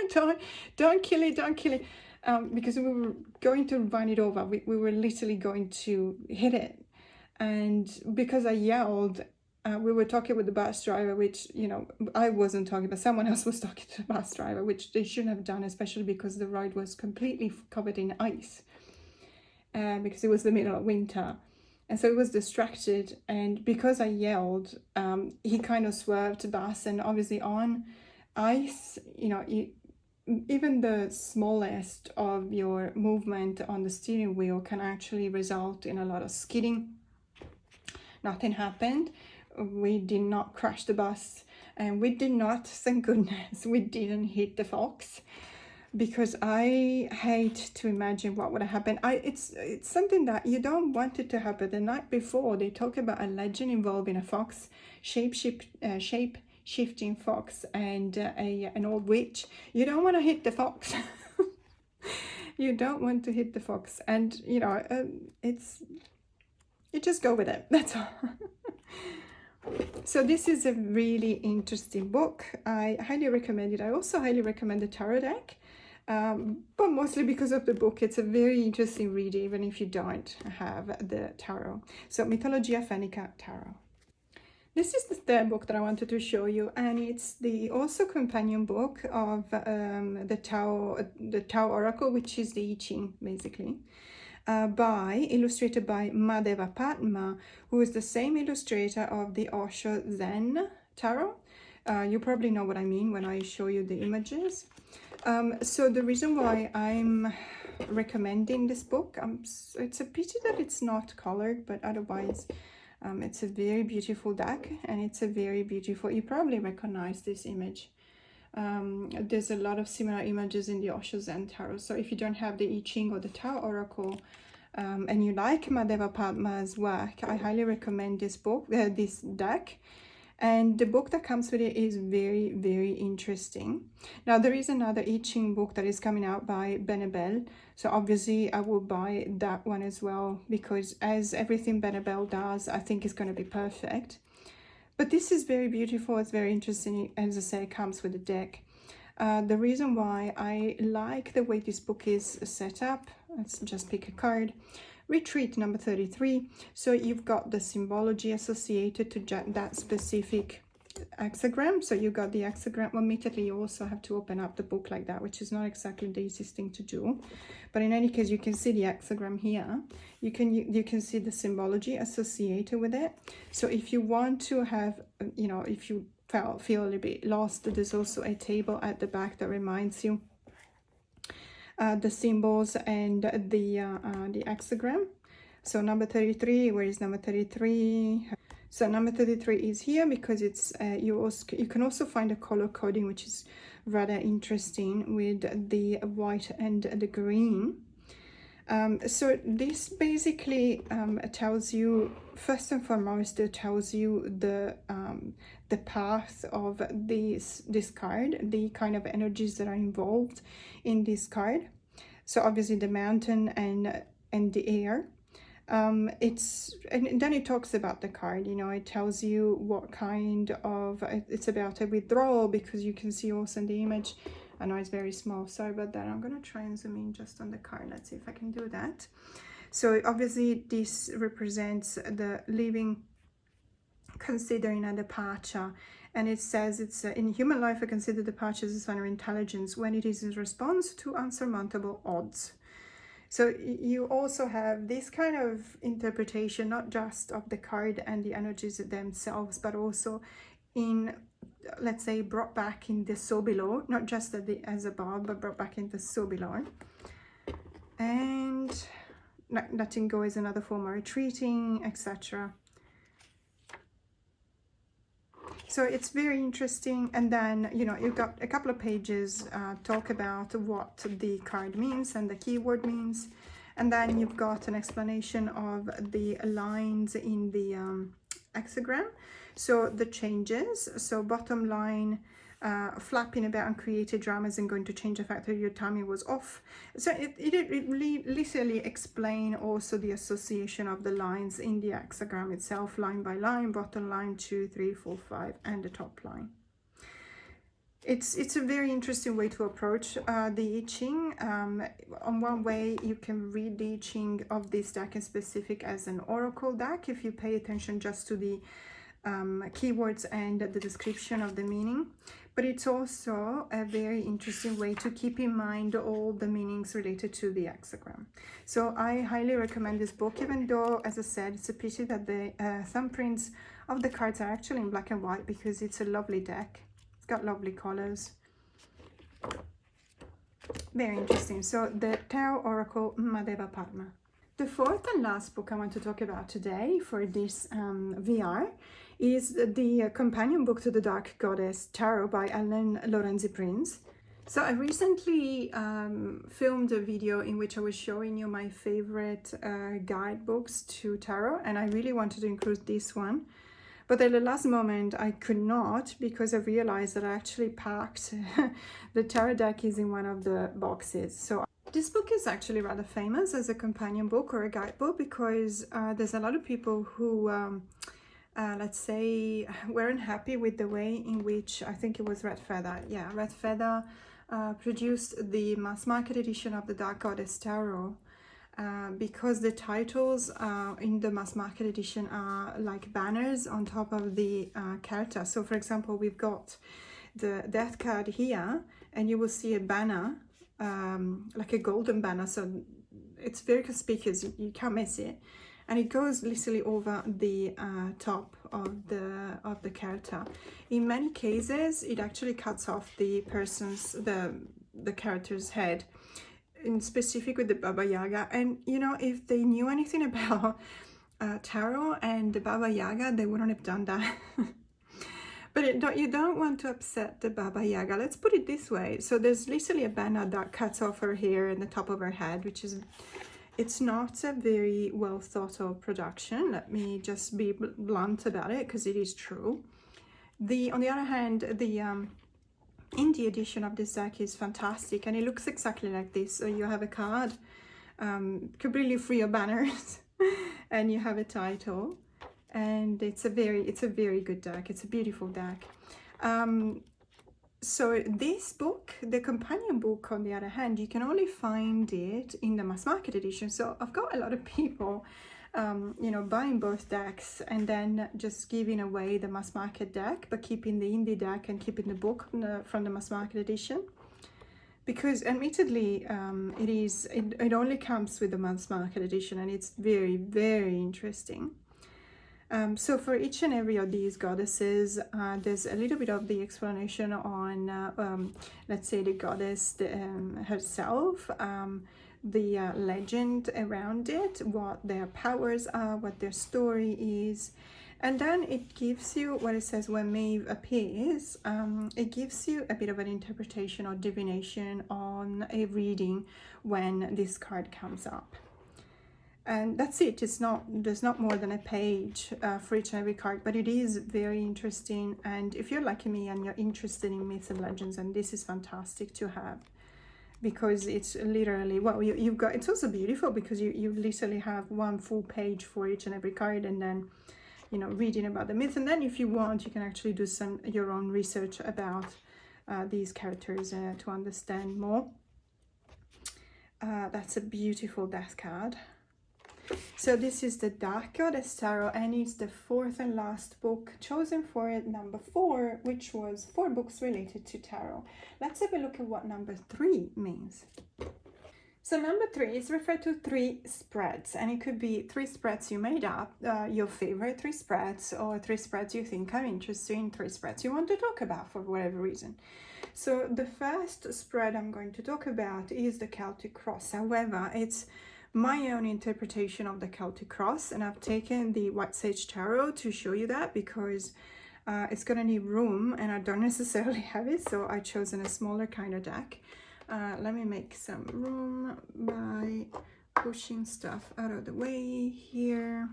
don't kill it, don't kill it." Because we were going to run it over. We were literally going to hit it. And because I yelled, we were talking with the bus driver, which, I wasn't talking, but someone else was talking to the bus driver, which they shouldn't have done, especially because the road was completely covered in ice. Because it was the middle of winter. And so he was distracted. And because I yelled, he kind of swerved the bus. And obviously on ice, even the smallest of your movement on the steering wheel can actually result in a lot of skidding. Nothing happened. We did not crash the bus, and we did not, thank goodness, we didn't hit the fox, because I hate to imagine what would have happened. It's something that you don't want it to happen. The night before, they talk about a legend involving a fox, shape-shifting fox, and an old witch. You don't want to hit the fox. You don't want to hit the fox, and you know, you just go with it. That's all. So this is a really interesting book. I highly recommend it. I also highly recommend the tarot deck, but mostly because of the book. It's a very interesting read, even if you don't have the tarot. So Mythologiafenika Tarot. This is the third book that I wanted to show you, and it's the also companion book of the Tao Oracle, which is the I Ching, basically. Illustrated by Madeva Padma, who is the same illustrator of the Osho Zen Tarot. You probably know what I mean when I show you the images. So the reason why I'm recommending this book, it's a pity that it's not colored, but otherwise it's a very beautiful deck, and it's a very beautiful, you probably recognize this image. There's a lot of similar images in the Osho Zen Tarot. So if you don't have the I Ching or the Tao Oracle, and you like Madeva Padma's work, I highly recommend this book, this deck. And the book that comes with it is very, very interesting. Now, there is another I Ching book that is coming out by Benebell. So obviously I will buy that one as well, because as everything Benebell does, I think it's going to be perfect. But this is very beautiful. It's very interesting. As I say, it comes with a deck. The reason why I like the way this book is set up, let's just pick a card. Retreat number 33. So you've got the symbology associated to that specific hexagram. So you got the hexagram. Well, immediately you also have to open up the book like that, which is not exactly the easiest thing to do. But in any case, you can see the hexagram here. You can see the symbology associated with it. So if you want to have, you know, if you feel a little bit lost, there's also a table at the back that reminds you the symbols and the hexagram. So number 33, where is number 33? So number 33 is here because it's you can also find a color coding, which is rather interesting, with the white and the green. So this basically tells you, first and foremost, it tells you the path of this card, the kind of energies that are involved in this card. So obviously the mountain and the air. And then it talks about the card, you know, it tells you what kind of, it's about a withdrawal, because you can see also in the image, I know it's very small, sorry about that. I'm going to try and zoom in just on the card. Let's see if I can do that. So obviously this represents the living considering a departure, and it says it's in human life I consider departure as a sign of intelligence when it is in response to unsurmountable odds. So you also have this kind of interpretation, not just of the card and the energies themselves, but also in, let's say, brought back in the so below, not just as above, but brought back in the so below. And letting go is another form of retreating, etc. So it's very interesting. And then, you know, you've got a couple of pages talk about what the card means and the keyword means. And then you've got an explanation of the lines in the hexagram. So the changes, so bottom line, flapping about and created dramas and going to change the fact that your timing was off. So it literally explain also the association of the lines in the hexagram itself, line by line, bottom line, 2, 3, 4, 5, and the top line. It's a very interesting way to approach the I Ching. On one way, you can read the I Ching of this deck in specific as an oracle deck, if you pay attention just to the keywords and the description of the meaning. But it's also a very interesting way to keep in mind all the meanings related to the hexagram. So I highly recommend this book, even though, as I said, it's a pity that the thumbprints of the cards are actually in black and white, because it's a lovely deck. It's got lovely colors. Very interesting. So the Tao Oracle, Madeva Padma. The fourth and last book I want to talk about today for this VR is the companion book to the Dark Goddess Tarot by Ellen Lorenzi Prince. So I recently filmed a video in which I was showing you my favorite guidebooks to tarot, and I really wanted to include this one. But at the last moment I could not, because I realized that I actually packed the tarot deck is in one of the boxes. So this book is actually rather famous as a companion book or a guidebook because there's a lot of people who, let's say, weren't happy with the way in which, I think it was Red Feather. Yeah, Red Feather produced the mass market edition of the Dark Goddess Tarot. Because the titles in the mass market edition are like banners on top of the character. So for example, we've got the death card here, and you will see a banner, like a golden banner, so it's very conspicuous, you can't miss it, and it goes literally over the top of the character. In many cases it actually cuts off the person's, the character's head, in specific with the Baba Yaga. And you know, if they knew anything about tarot and the Baba Yaga, they wouldn't have done that. But you don't want to upset the Baba Yaga, let's put it this way. So there's literally a banner that cuts off her hair and the top of her head, which is, it's not a very well thought of production. Let me just be blunt about it, because it is true. On the other hand, the indie edition of this deck is fantastic, and it looks exactly like this. So you have a card, completely free of banners, and you have a title, and it's a very good deck. It's a beautiful deck. So this book, the companion book, on the other hand, you can only find it in the mass market edition. So I've got a lot of people you know, buying both decks and then just giving away the mass market deck, but keeping the indie deck and keeping the book from the mass market edition, because admittedly it only comes with the mass market edition, and it's very interesting. So for each and every of these goddesses, there's a little bit of the explanation on let's say the goddess herself, the legend around it, what their powers are, what their story is, and then it gives you what it says when Maeve appears. It gives you a bit of an interpretation or divination on a reading when this card comes up, and that's it. There's not more than a page for each and every card, but it is very interesting. And if you're like me and you're interested in myths and legends, and this is fantastic to have, because it's literally, well, you've got, it's also beautiful because you literally have one full page for each and every card, and then, you know, reading about the myth, and then if you want, you can actually do your own research about these characters to understand more. That's a beautiful death card. So this is the Dark Goddess Tarot, and it's the fourth and last book chosen for it, number 4, which was 4 books related to tarot. Let's have a look at what number 3 means. So number 3 is referred to 3 spreads, and it could be 3 spreads you made up, your favorite 3 spreads, or 3 spreads you think are interesting, 3 spreads you want to talk about for whatever reason. So the first spread I'm going to talk about is the Celtic Cross. However, it's my own interpretation of the Celtic Cross, and I've taken the White Sage Tarot to show you that, because it's gonna need room and I don't necessarily have it, so I've chosen a smaller kind of deck. Let me make some room by pushing stuff out of the way here.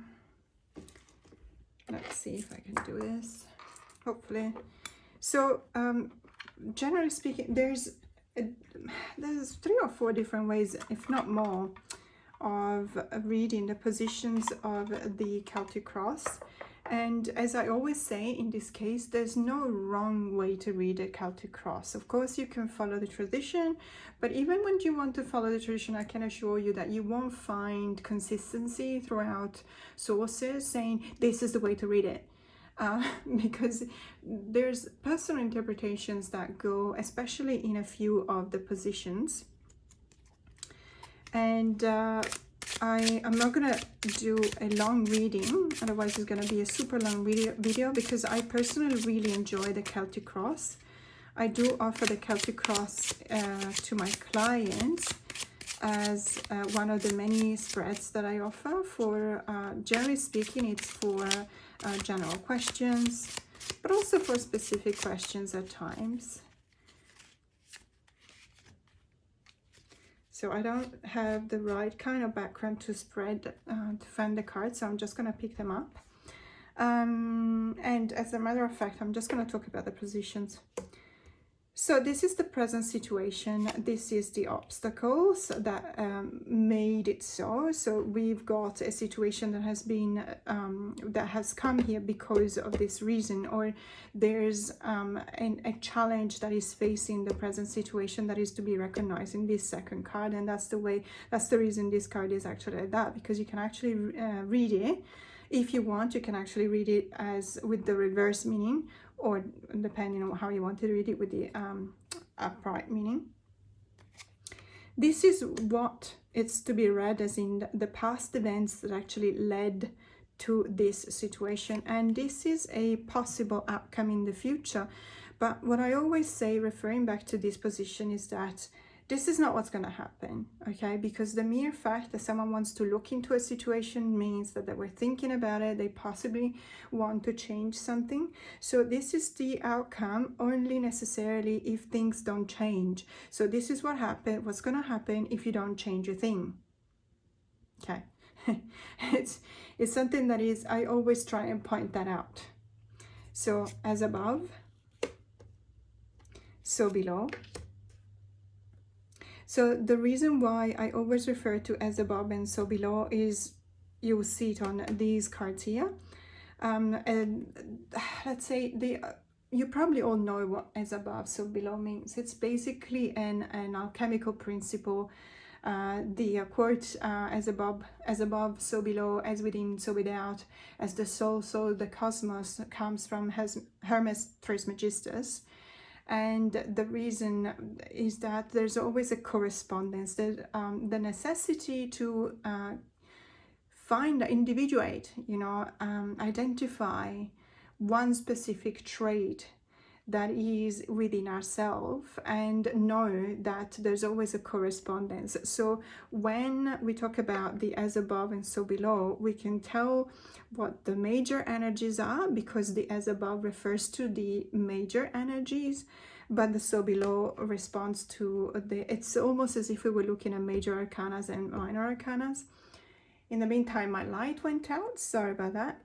Let's see if I can do this, hopefully. So generally speaking, there's 3 or 4 different ways, if not more, of reading the positions of the Celtic Cross. And as I always say, in this case, there's no wrong way to read a Celtic Cross. Of course, you can follow the tradition, but even when you want to follow the tradition, I can assure you that you won't find consistency throughout sources saying this is the way to read it. Because there's personal interpretations that go, especially in a few of the positions. And I'm not gonna do a long reading, otherwise it's gonna be a super long video, because I personally really enjoy the Celtic Cross. I do offer the Celtic Cross to my clients as one of the many spreads that I offer for, generally speaking, it's for general questions, but also for specific questions at times. So I don't have the right kind of background to spread, to find the cards, so I'm just going to pick them up. And as a matter of fact, I'm just going to talk about the positions. So this is the present situation. This is the obstacles that made it so. So we've got a situation that has been that has come here because of this reason, or there's a challenge that is facing the present situation that is to be recognized in this second card, and that's the reason this card is actually like that, because you can actually read it. If you want, you can actually read it as with the reverse meaning, or depending on how you want to read it with the upright meaning. This is what it's to be read as in the past events that actually led to this situation, and this is a possible outcome in the future. But what I always say, referring back to this position, is that this is not what's going to happen, okay? Because the mere fact that someone wants to look into a situation means that they were thinking about it, they possibly want to change something. So this is the outcome only necessarily if things don't change. So this is what's going to happen if you don't change a thing, okay? It's something that is, I always try and point that out. So as above, so below. So the reason why I always refer to as above and so below is you will see it on these cards here. And let's say you probably all know what as above so below means. It's basically an alchemical principle. The quote, as above so below, as within so without, as the soul so the cosmos, comes from Hermes Trismegistus. And the reason is that there's always a correspondence, that the necessity to individuate, identify one specific trait that is within ourselves, and know that there's always a correspondence. So when we talk about the as above and so below, we can tell what the major energies are, because the as above refers to the major energies, but the so below responds to it's almost as if we were looking at major arcanas and minor arcanas. In the meantime, my light went out, sorry about that.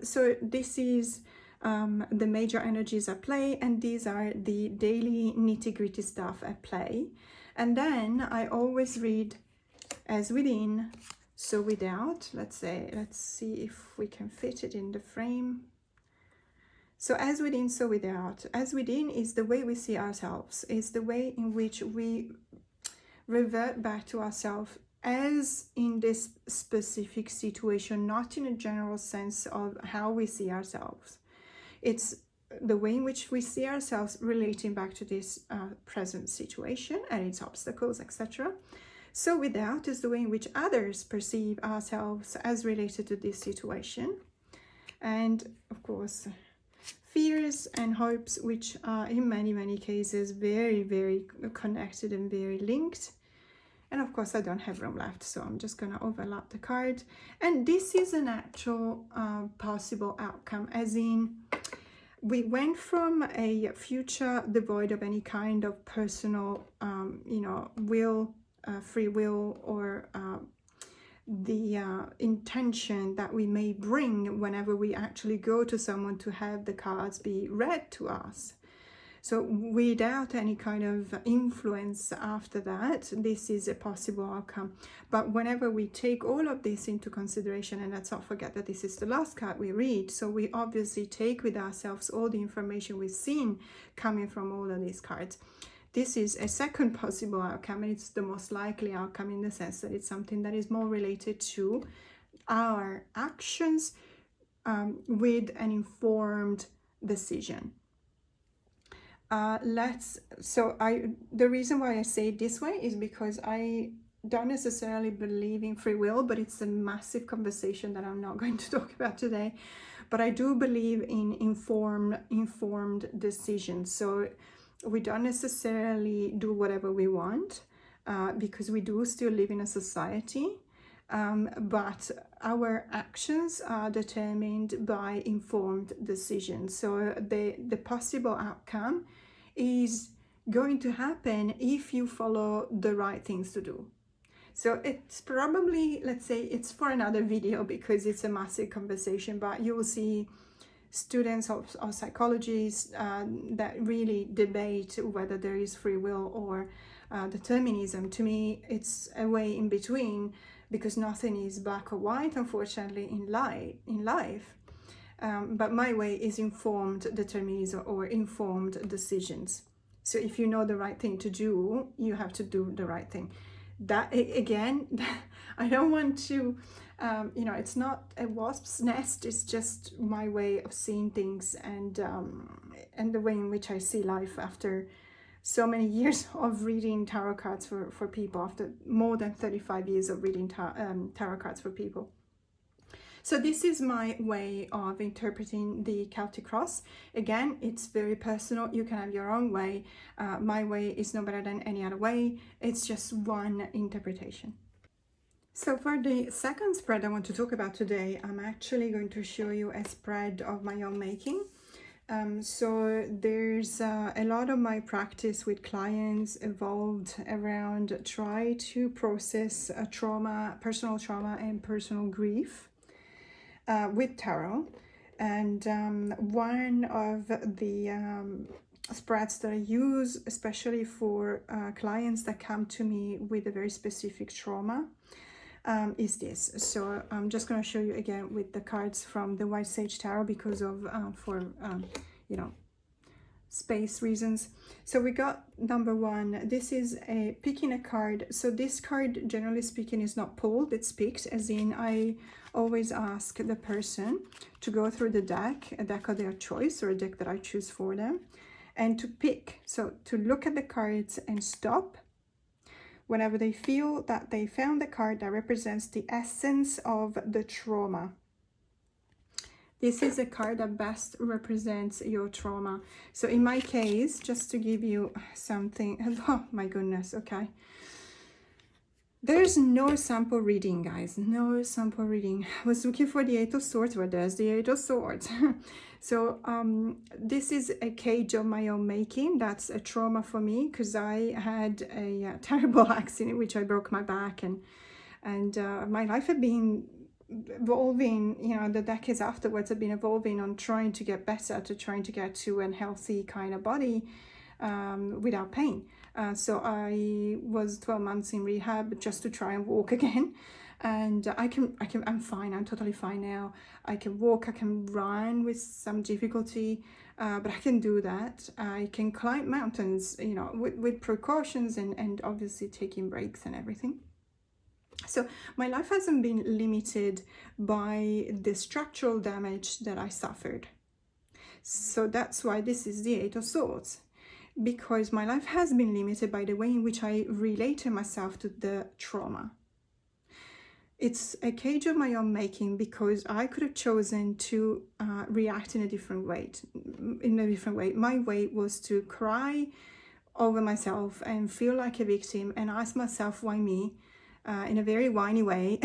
So this is the major energies at play, and these are the daily nitty-gritty stuff at play. And then I always read as within so without. Let's see if we can fit it in the frame. So as within so without. As within is the way we see ourselves, is the way in which we revert back to ourselves as in this specific situation, not in a general sense of how we see ourselves. It's the way in which we see ourselves relating back to this present situation and its obstacles, etc. So without is the way in which others perceive ourselves as related to this situation. And of course, fears and hopes, which are in many cases very, very connected and very linked. And of course, I don't have room left, so I'm just going to overlap the card. And this is an actual possible outcome, as in we went from a future devoid of any kind of personal, will, free will, or the intention that we may bring whenever we actually go to someone to have the cards be read to us. So without any kind of influence after that, this is a possible outcome. But whenever we take all of this into consideration, and let's not forget that this is the last card we read, so we obviously take with ourselves all the information we've seen coming from all of these cards. This is a second possible outcome, and it's the most likely outcome in the sense that it's something that is more related to our actions with an informed decision. The reason why I say it this way is because I don't necessarily believe in free will, but it's a massive conversation that I'm not going to talk about today. But I do believe in informed decisions. So we don't necessarily do whatever we want, because we do still live in a society, but our actions are determined by informed decisions. So the possible outcome is going to happen if you follow the right things to do. So it's probably, let's say, it's for another video because it's a massive conversation, but you will see students of psychologists that really debate whether there is free will or determinism. To me, it's a way in between, because nothing is black or white, unfortunately, in life. But my way is informed determinism or informed decisions. So if you know the right thing to do, you have to do the right thing. That, again, I don't want to, you know, it's not a wasp's nest. It's just my way of seeing things, and the way in which I see life after so many years of reading tarot cards for people, after more than 35 years of reading tarot cards for people. So this is my way of interpreting the Celtic Cross. Again, it's very personal. You can have your own way. My way is no better than any other way. It's just one interpretation. So for the second spread I want to talk about today, I'm actually going to show you a spread of my own making. So there's a lot of my practice with clients evolved around try to process trauma, personal trauma and personal grief with tarot. And one of the spreads that I use, especially for clients that come to me with a very specific trauma, is this. So I'm just going to show you again with the cards from the White Sage Tarot, because of you know, space reasons. So we got number one. This is a picking a card. So this card, generally speaking, is not pulled, it's picked, as in I always ask the person to go through the deck, a deck of their choice or a deck that I choose for them, and to pick, so to look at the cards and stop whenever they feel that they found the card that represents the essence of the trauma. This is a card that best represents your trauma. So in my case, just to give you something, oh my goodness, okay. There's no sample reading, guys, no sample reading. I was looking for the Eight of Swords, where there's the Eight of Swords. So this is a cage of my own making. That's a trauma for me, because I had a terrible accident in which I broke my back, and my life had been evolving, you know, the decades afterwards have been evolving on trying to get better, to trying to get to a healthy kind of body without pain. So I was 12 months in rehab just to try and walk again. And I'm fine. I'm totally fine now. I can walk, I can run with some difficulty, but I can do that. I can climb mountains, you know, with precautions and obviously taking breaks and everything. So my life hasn't been limited by the structural damage that I suffered. So that's why this is the Eight of Swords, because my life has been limited by the way in which I relate to myself to the trauma. It's a cage of my own making, because I could have chosen to react in a different way. My way was to cry over myself and feel like a victim and ask myself, why me? In a very whiny way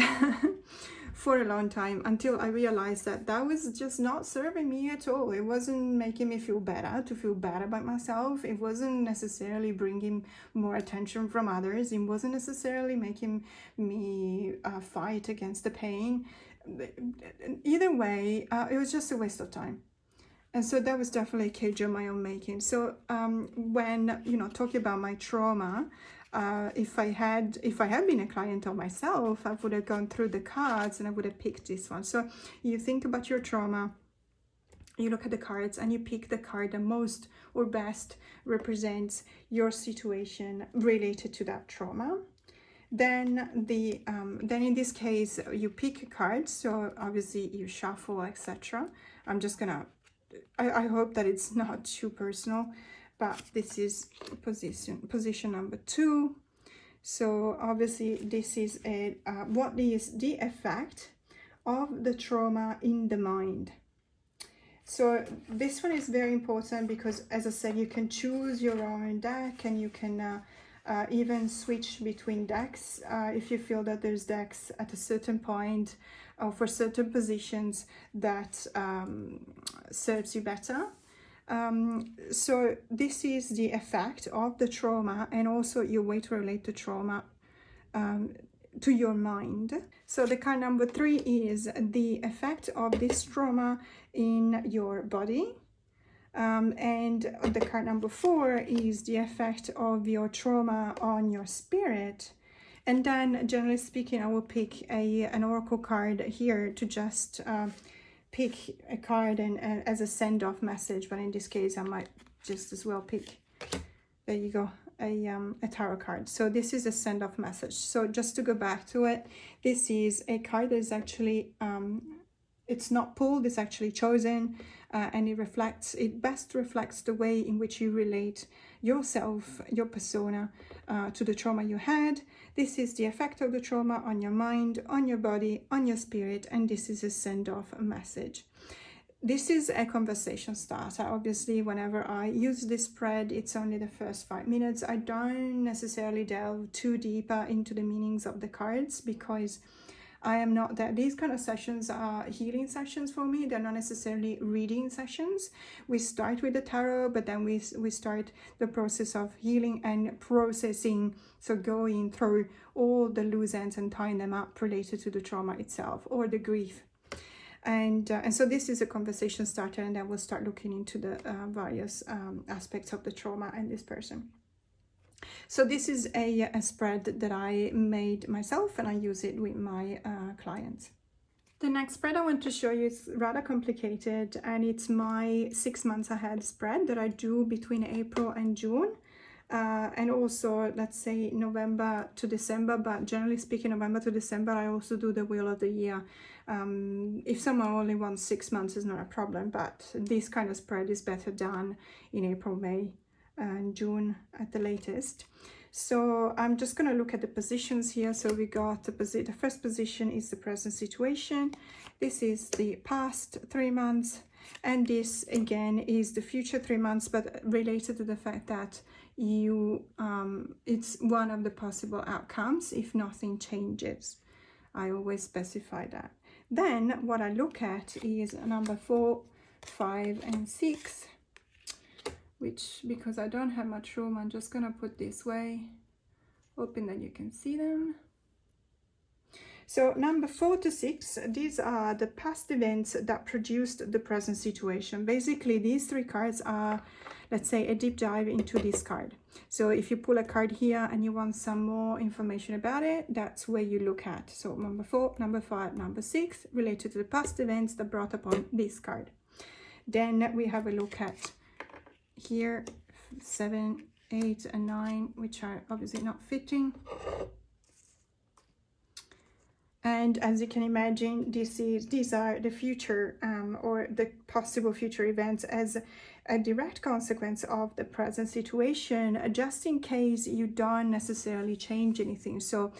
for a long time, until I realized that that was just not serving me at all. It wasn't making me feel better, to feel bad about myself. It wasn't necessarily bringing more attention from others. It wasn't necessarily making me fight against the pain. Either way, it was just a waste of time. And so that was definitely a cage of my own making. So when, you know, talking about my trauma, if I had been a client of myself, I would have gone through the cards and I would have picked this one. So you think about your trauma, you look at the cards and you pick the card that most or best represents your situation related to that trauma. Then in this case, you pick a card. So obviously you shuffle, etc. I'm just gonna, I hope that it's not too personal, but this is position number 2. So obviously this is what is the effect of the trauma in the mind. So this one is very important, because as I said, you can choose your own deck, and you can even switch between decks if you feel that there's decks at a certain point or for certain positions that serves you better. So this is the effect of the trauma, and also your way to relate to trauma. to your mind. So the card number 3 is the effect of this trauma in your body. And the card number 4 is the effect of your trauma on your spirit. And then, generally speaking, I will pick an oracle card here to just pick a card and as a send-off message. But in this case, I might just as well pick, there you go, a tarot card. So this is a send-off message. So just to go back to it, this is a card that is actually, it's not pulled, it's actually chosen. And it best reflects the way in which you relate yourself, your persona, to the trauma you had. This is the effect of the trauma on your mind, on your body, on your spirit, and this is a send-off message. This is a conversation starter. Obviously, whenever I use this spread, it's only the first 5 minutes. I don't necessarily delve too deeper into the meanings of the cards because I am not that. These kind of sessions are healing sessions for me. They're not necessarily reading sessions. We start with the tarot, but then we start the process of healing and processing. So going through all the loose ends and tying them up related to the trauma itself or the grief. And so this is a conversation starter, and then we'll start looking into the various aspects of the trauma and this person. So this is a spread that I made myself, and I use it with my clients. The next spread I want to show you is rather complicated, and it's my 6 months ahead spread that I do between April and June. And also, let's say November to December, but generally speaking, November to December, I also do the Wheel of the Year. If someone only wants 6 months, is not a problem, but this kind of spread is better done in April, May, and June at the latest. So I'm just going to look at the positions here. So we got the first position is the present situation. This is the past 3 months, and this again is the future 3 months, but related to the fact that you it's one of the possible outcomes if nothing changes. I always specify that. Then what I look at is number 4, 5, and 6. Which, because I don't have much room, I'm just gonna put this way, hoping that you can see them. So number 4 to 6, these are the past events that produced the present situation. Basically, these 3 cards are, let's say, a deep dive into this card. So if you pull a card here and you want some more information about it, that's where you look at. So number 4, number 5, number 6, related to the past events that brought upon this card. Then we have a look at here 7, 8, and 9, which are obviously not fitting. And as you can imagine, these are the future or the possible future events as a direct consequence of the present situation, just in case you don't necessarily change anything. So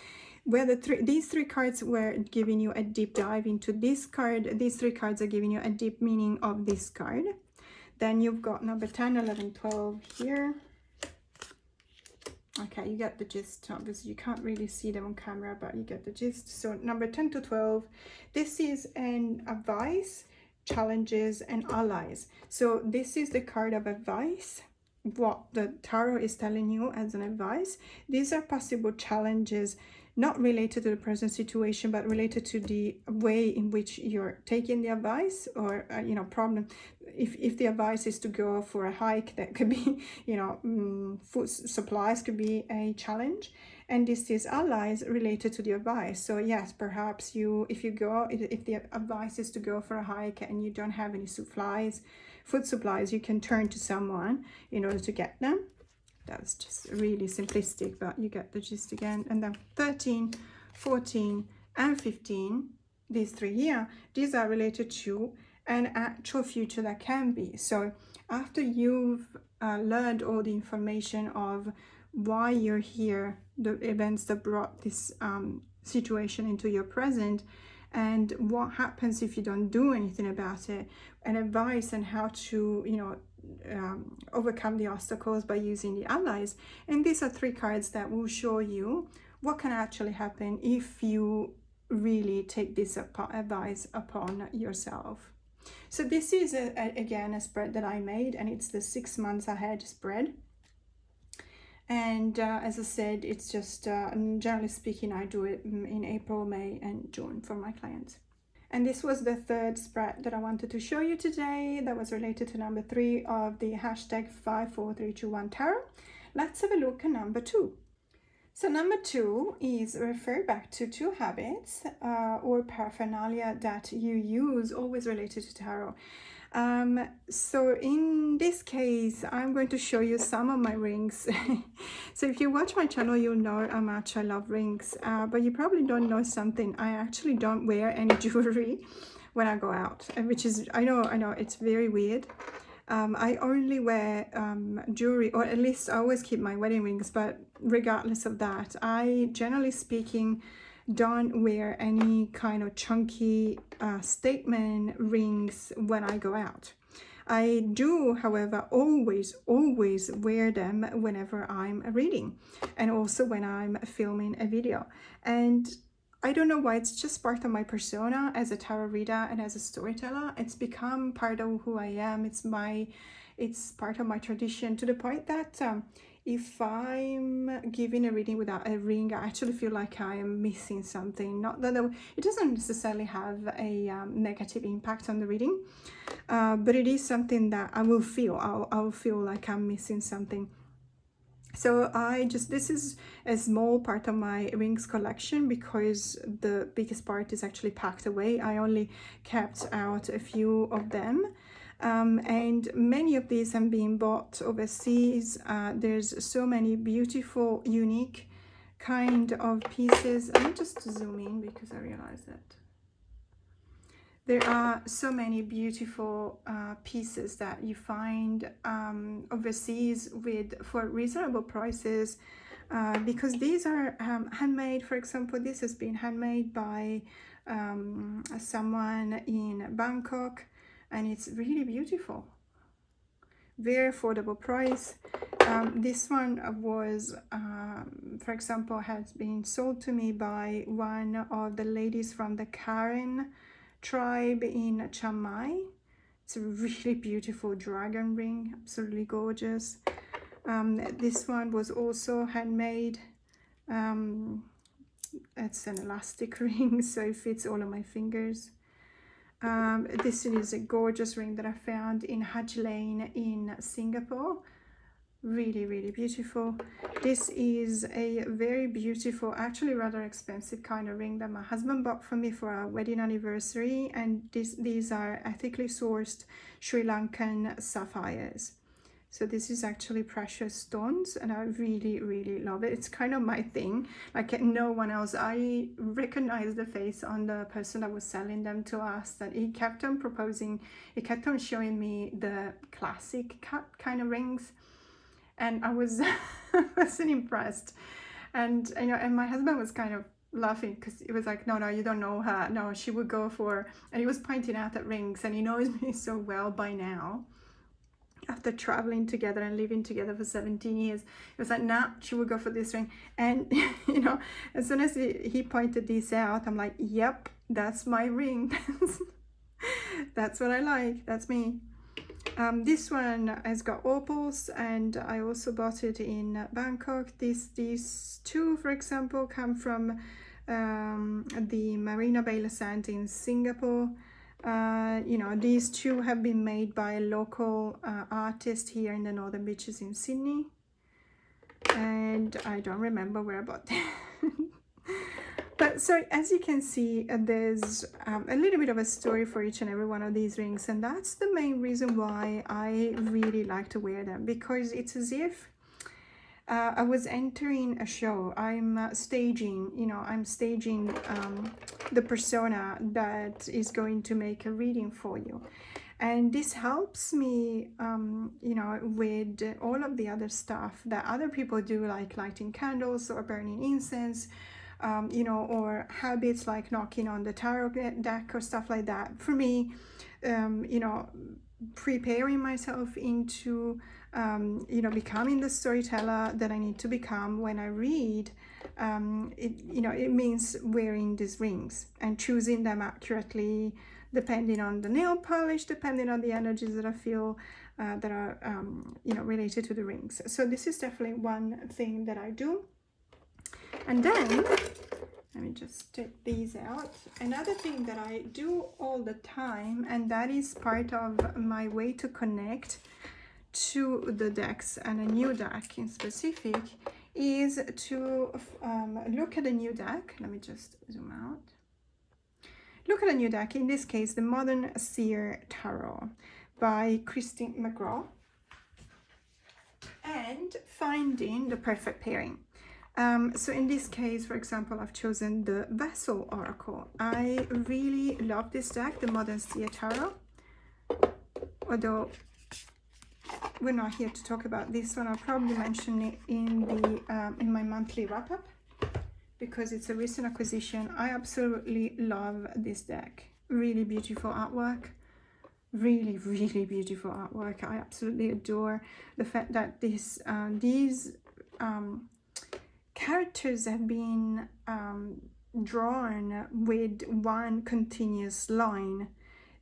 where these 3 cards were giving you a deep dive into this card, these 3 cards are giving you a deep meaning of this card. Then you've got number 10, 11, 12 here. Okay, you get the gist. Obviously, you can't really see them on camera, but you get the gist. So number 10 to 12, this is an advice, challenges, and allies. So this is the card of advice, what the tarot is telling you as an advice. These are possible challenges, not related to the present situation, but related to the way in which you're taking the advice, or problem. If the advice is to go for a hike, that could be, food supplies could be a challenge. And this is allies related to the advice. So yes, perhaps if the advice is to go for a hike and you don't have any food supplies, you can turn to someone in order to get them. That's just really simplistic, but you get the gist again. And then 13, 14, and 15, these 3 here, these are related to an actual future that can be. So after you've learned all the information of why you're here, the events that brought this situation into your present, and what happens if you don't do anything about it, and advice on how to, overcome the obstacles by using the allies. And these are 3 cards that will show you what can actually happen if you really take this advice upon yourself. So this is again a spread that I made, and it's the 6 months ahead spread. And as I said, it's just generally speaking, I do it in April, May and June for my clients. And this was the third spread that I wanted to show you today that was related to number 3 of the hashtag 54321 tarot. Let's have a look at number 2. So number 2 is refer back to 2 habits or paraphernalia that you use, always related to tarot. So in this case, I'm going to show you some of my rings. So if you watch my channel, you'll know how much I love rings, but you probably don't know something. I actually don't wear any jewelry when I go out, which is, I know it's very weird. I only wear jewelry, or at least I always keep my wedding rings, but regardless of that, I generally speaking don't wear any kind of chunky statement rings when I go out. I do, however, always wear them whenever I'm reading, and also when I'm filming a video. And I don't know why, it's just part of my persona as a tarot reader and as a storyteller. It's become part of who I am. It's part of my tradition, to the point that if I'm giving a reading without a ring, I actually feel like I am missing something. Not that it doesn't necessarily have a negative impact on the reading, but it is something that I will feel. I'll feel like I'm missing something. So this is a small part of my rings collection because the biggest part is actually packed away. I only kept out a few of them. And many of these have been bought overseas. There's so many beautiful, unique kind of pieces. Let me just zoom in because I realize that there are so many beautiful pieces that you find overseas for reasonable prices, because these are handmade. For example, this has been handmade by someone in Bangkok, and it's really beautiful, very affordable price. This one was for example, has been sold to me by one of the ladies from the Karen tribe in Chiang Mai. It's a really beautiful dragon ring, absolutely gorgeous. This one was also handmade. It's an elastic ring, so it fits all of my fingers. This is a gorgeous ring that I found in Hajj Lane in Singapore. Really beautiful. This is a very beautiful, actually rather expensive kind of ring that my husband bought for me for our wedding anniversary, and these are ethically sourced Sri Lankan sapphires. So this is actually precious stones, and I really love it. It's kind of my thing, like no one else. I recognized the face on the person that was selling them to us, that he kept on proposing, he kept on showing me the classic cut kind of rings, and I was wasn't impressed. And you know, and my husband was kind of laughing because it was like, no, you don't know her. No, she would go for, and he was pointing out at rings, and he knows me so well by now, after traveling together and living together for 17 years. It was like, nah, she would go for this ring. And you know, as soon as he pointed this out, I'm like, yep, that's my ring. That's what I like, that's me. This one has got opals, and I also bought it in Bangkok. These two, for example, come from the Marina Bay Sands in Singapore. You know, these two have been made by a local artist here in the Northern Beaches in Sydney, and I don't remember where I bought them. But so as you can see, there's a little bit of a story for each and every one of these rings, and that's the main reason why I really like to wear them, because it's as if I was entering a show. I'm staging, you know, the persona that is going to make a reading for you. And this helps me, you know, with all of the other stuff that other people do, like lighting candles or burning incense, you know, or habits like knocking on the tarot deck or stuff like that. For me, you know, preparing myself into you know, becoming the storyteller that I need to become when I read, you know, it means wearing these rings and choosing them accurately, depending on the nail polish, depending on the energies that I feel that are, you know, related to the rings. So this is definitely one thing that I do. And then, let me just take these out. Another thing that I do all the time, and that is part of my way to connect to the decks and a new deck in specific, is to look at a new deck. Let me just zoom out. Look at a new deck, in this case, the Modern Seer Tarot by Christine McGraw, and finding the perfect pairing. So in this case, for example, I've chosen the Vessel Oracle. I really love this deck, the Modern Seer Tarot, although we're not here to talk about this one. I'll probably mention it in the in my monthly wrap-up, because it's a recent acquisition. I absolutely love this deck. Really beautiful artwork. Really, really beautiful artwork. I absolutely adore the fact that these characters have been drawn with one continuous line.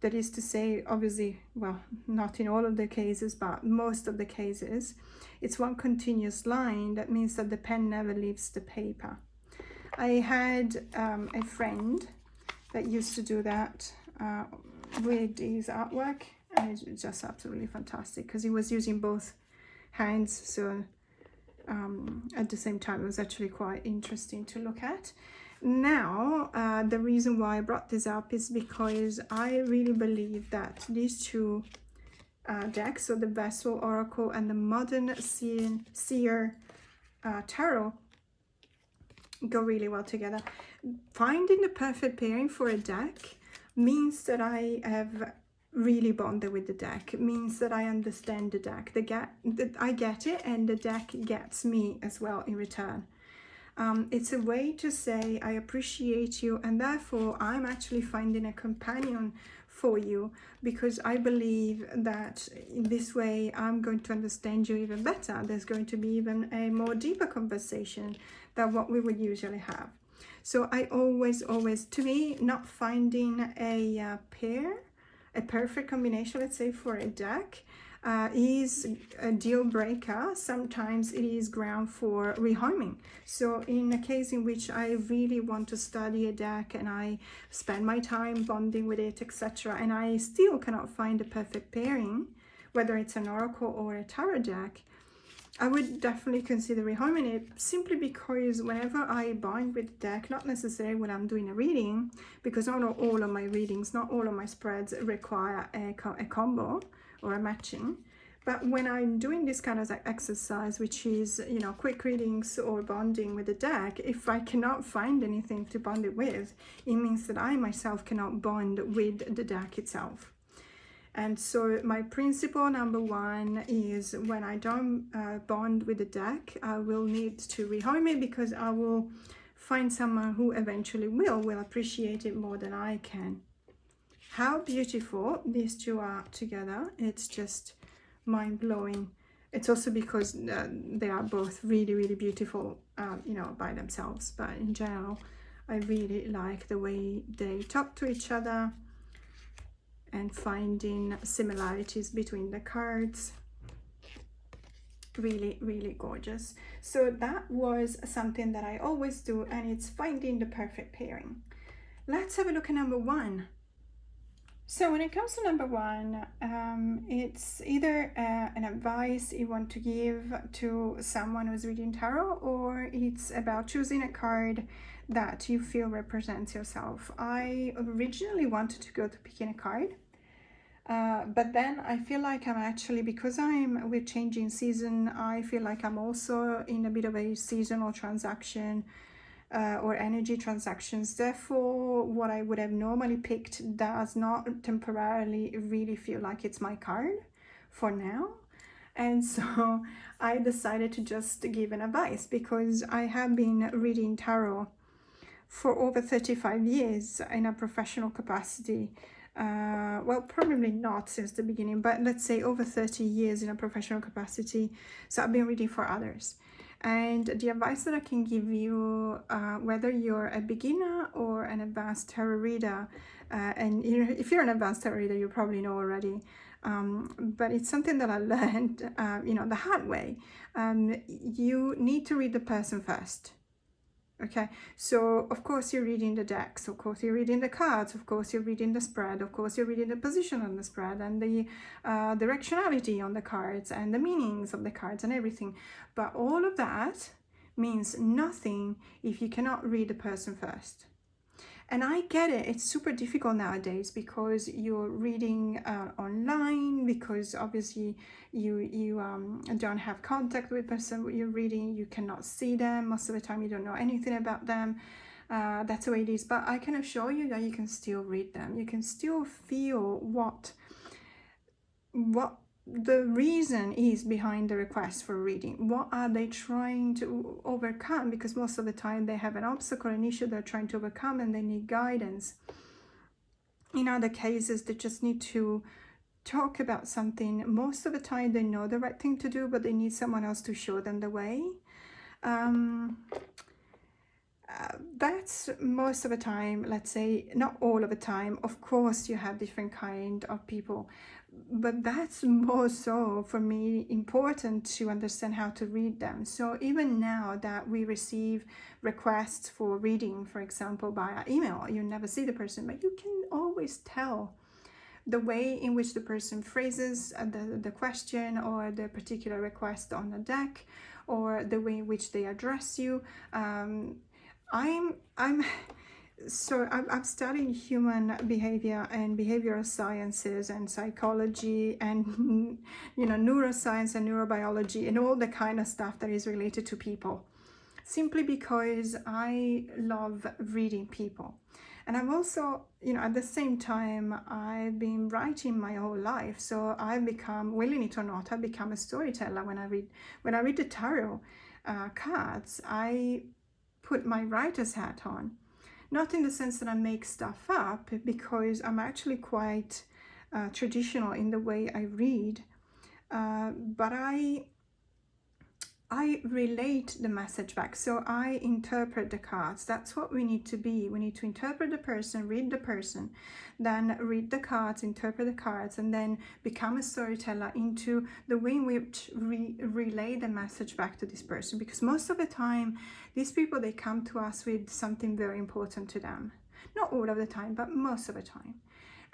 That is to say, obviously, well, not in all of the cases, but most of the cases, it's one continuous line. That means that the pen never leaves the paper. I had a friend that used to do that with his artwork, and it's just absolutely fantastic because he was using both hands, so at the same time it was actually quite interesting to look at. Now the reason why I brought this up is because I really believe that these two decks, so the Vessel Oracle and the Modern Seer Tarot, go really well together. Finding the perfect pairing for a deck means that I have really bonded with the deck. It means that I understand the deck. I get it, and the deck gets me as well in return. It's a way to say I appreciate you, and therefore I'm actually finding a companion for you, because I believe that in this way I'm going to understand you even better. There's going to be even a more deeper conversation than what we would usually have. So I always, to me, not finding a pair, a perfect combination, let's say, for a deck, is a deal breaker. Sometimes it is ground for rehoming. So in a case in which I really want to study a deck and I spend my time bonding with it, etc., and I still cannot find the perfect pairing, whether it's an oracle or a tarot deck, I would definitely consider rehoming it, simply because whenever I bind with the deck, not necessarily when I'm doing a reading, because not all of my readings, not all of my spreads require a combo or a matching, but when I'm doing this kind of exercise, which is, you know, quick readings or bonding with the deck, if I cannot find anything to bond it with, it means that I myself cannot bond with the deck itself. And so my principle number one is, when I don't bond with the deck, I will need to rehome it, because I will find someone who eventually will appreciate it more than I can. How beautiful these two are together. It's just mind-blowing. It's also because they are both really, really beautiful, you know, by themselves. But in general, I really like the way they talk to each other, and finding similarities between the cards. Really, really gorgeous. So that was something that I always do, and it's finding the perfect pairing. Let's have a look at number one. So when it comes to number one, it's either an advice you want to give to someone who's reading tarot, or it's about choosing a card that you feel represents yourself. I originally wanted to go to picking a card, but then I feel like I'm actually, because we're changing season, I feel like I'm also in a bit of a seasonal transaction or energy transactions. Therefore, what I would have normally picked does not temporarily really feel like it's my card for now. And so I decided to just give an advice, because I have been reading tarot for over 35 years in a professional capacity. Well, probably not since the beginning, but let's say over 30 years in a professional capacity. So I've been reading for others. And the advice that I can give you, whether you're a beginner or an advanced tarot reader, and if you're an advanced tarot reader, you probably know already, but it's something that I learned, the hard way. You need to read the person first. Okay, so of course you're reading the decks, of course you're reading the cards, of course you're reading the spread, of course you're reading the position on the spread and the directionality on the cards and the meanings of the cards and everything. But all of that means nothing if you cannot read the person first. And I get it, it's super difficult nowadays because you're reading online, because obviously you don't have contact with the person you're reading, you cannot see them, most of the time you don't know anything about them. That's the way it is, but I can assure you that you can still read them. You can still feel what the reason is behind the request for reading. What are they trying to overcome? Because most of the time they have an obstacle, an issue they're trying to overcome, and they need guidance. In other cases, they just need to talk about something. Most of the time they know the right thing to do, but they need someone else to show them the way. That's most of the time, let's say, not all of the time. Of course you have different kind of people, but that's more so for me important to understand how to read them. So even now that we receive requests for reading, for example, via email, you never see the person, but you can always tell the way in which the person phrases the question or the particular request on the deck, or the way in which they address you. I'm studying human behavior and behavioral sciences and psychology and neuroscience and neurobiology and all the kind of stuff that is related to people, simply because I love reading people. And I'm also, at the same time, I've been writing my whole life, so I've become, willing it or not, I've become a storyteller. When I read the tarot cards, I put my writer's hat on. Not in the sense that I make stuff up, because I'm actually quite traditional in the way I read, but I relate the message back. So I interpret the cards. That's what we need to be. We need to interpret the person, read the person, then read the cards, interpret the cards, and then become a storyteller into the way in which we relay the message back to this person. Because most of the time, these people, they come to us with something very important to them. Not all of the time, but most of the time.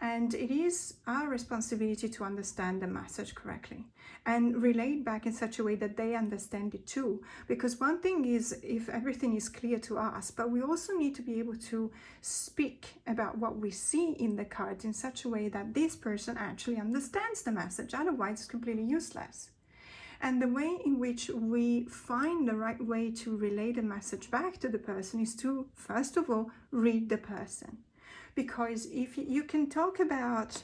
And it is our responsibility to understand the message correctly and relay it back in such a way that they understand it too. Because one thing is if everything is clear to us, but we also need to be able to speak about what we see in the cards in such a way that this person actually understands the message. Otherwise, it's completely useless. And the way in which we find the right way to relay the message back to the person is to, first of all, read the person. Because if you can talk about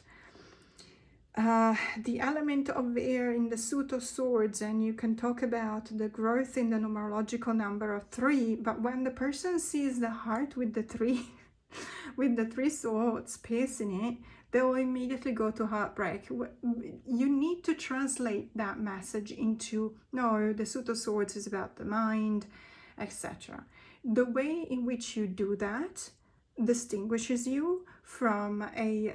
the element of air in the suit of swords, and you can talk about the growth in the numerological number of 3, but when the person sees the heart with the 3 with the 3 swords piercing it, they'll immediately go to heartbreak. You need to translate that message into, no, the suit of swords is about the mind, etc. The way in which you do that distinguishes you from a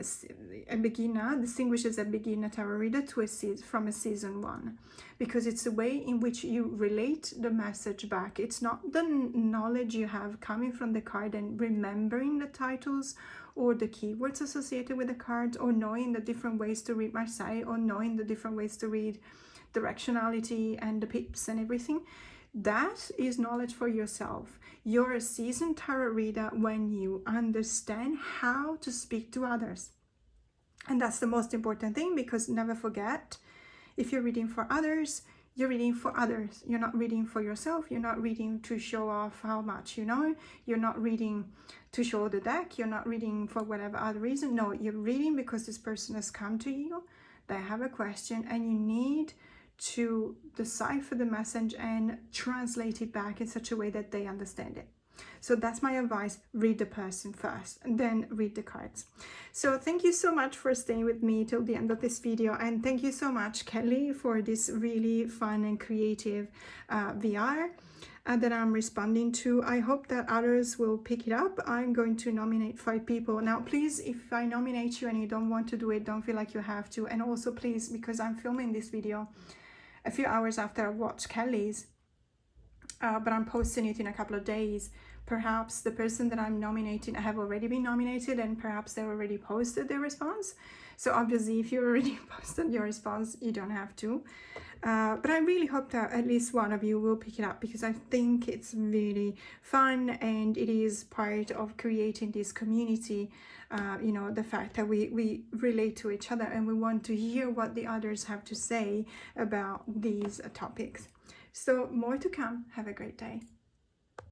beginner, distinguishes a beginner tarot reader to from a season 1, because it's the way in which you relate the message back. It's not the knowledge you have coming from the card and remembering the titles or the keywords associated with the cards, or knowing the different ways to read Marseille, or knowing the different ways to read directionality and the peeps and everything. That is knowledge for yourself. You're a seasoned tarot reader when you understand how to speak to others. And that's the most important thing, because never forget, if you're reading for others, you're reading for others. You're not reading for yourself. You're not reading to show off how much you know. You're not reading to show the deck. You're not reading for whatever other reason. No, you're reading because this person has come to you. They have a question, and you need to decipher the message and translate it back in such a way that they understand it. So that's my advice. Read the person first and then read the cards. So thank you so much for staying with me till the end of this video, and thank you so much, Kelly, for this really fun and creative VR that I'm responding to. I hope that others will pick it up. I'm going to nominate 5 people. Now, please, if I nominate you and you don't want to do it, don't feel like you have to. And also, please, because I'm filming this video a few hours after I watched Kelly's, but I'm posting it in a couple of days. Perhaps the person that I'm nominating have already been nominated, and perhaps they already posted their response. So obviously, if you already posted your response, you don't have to. But I really hope that at least one of you will pick it up, because I think it's really fun and it is part of creating this community. You know, the fact that we relate to each other and we want to hear what the others have to say about these topics. So more to come. Have a great day.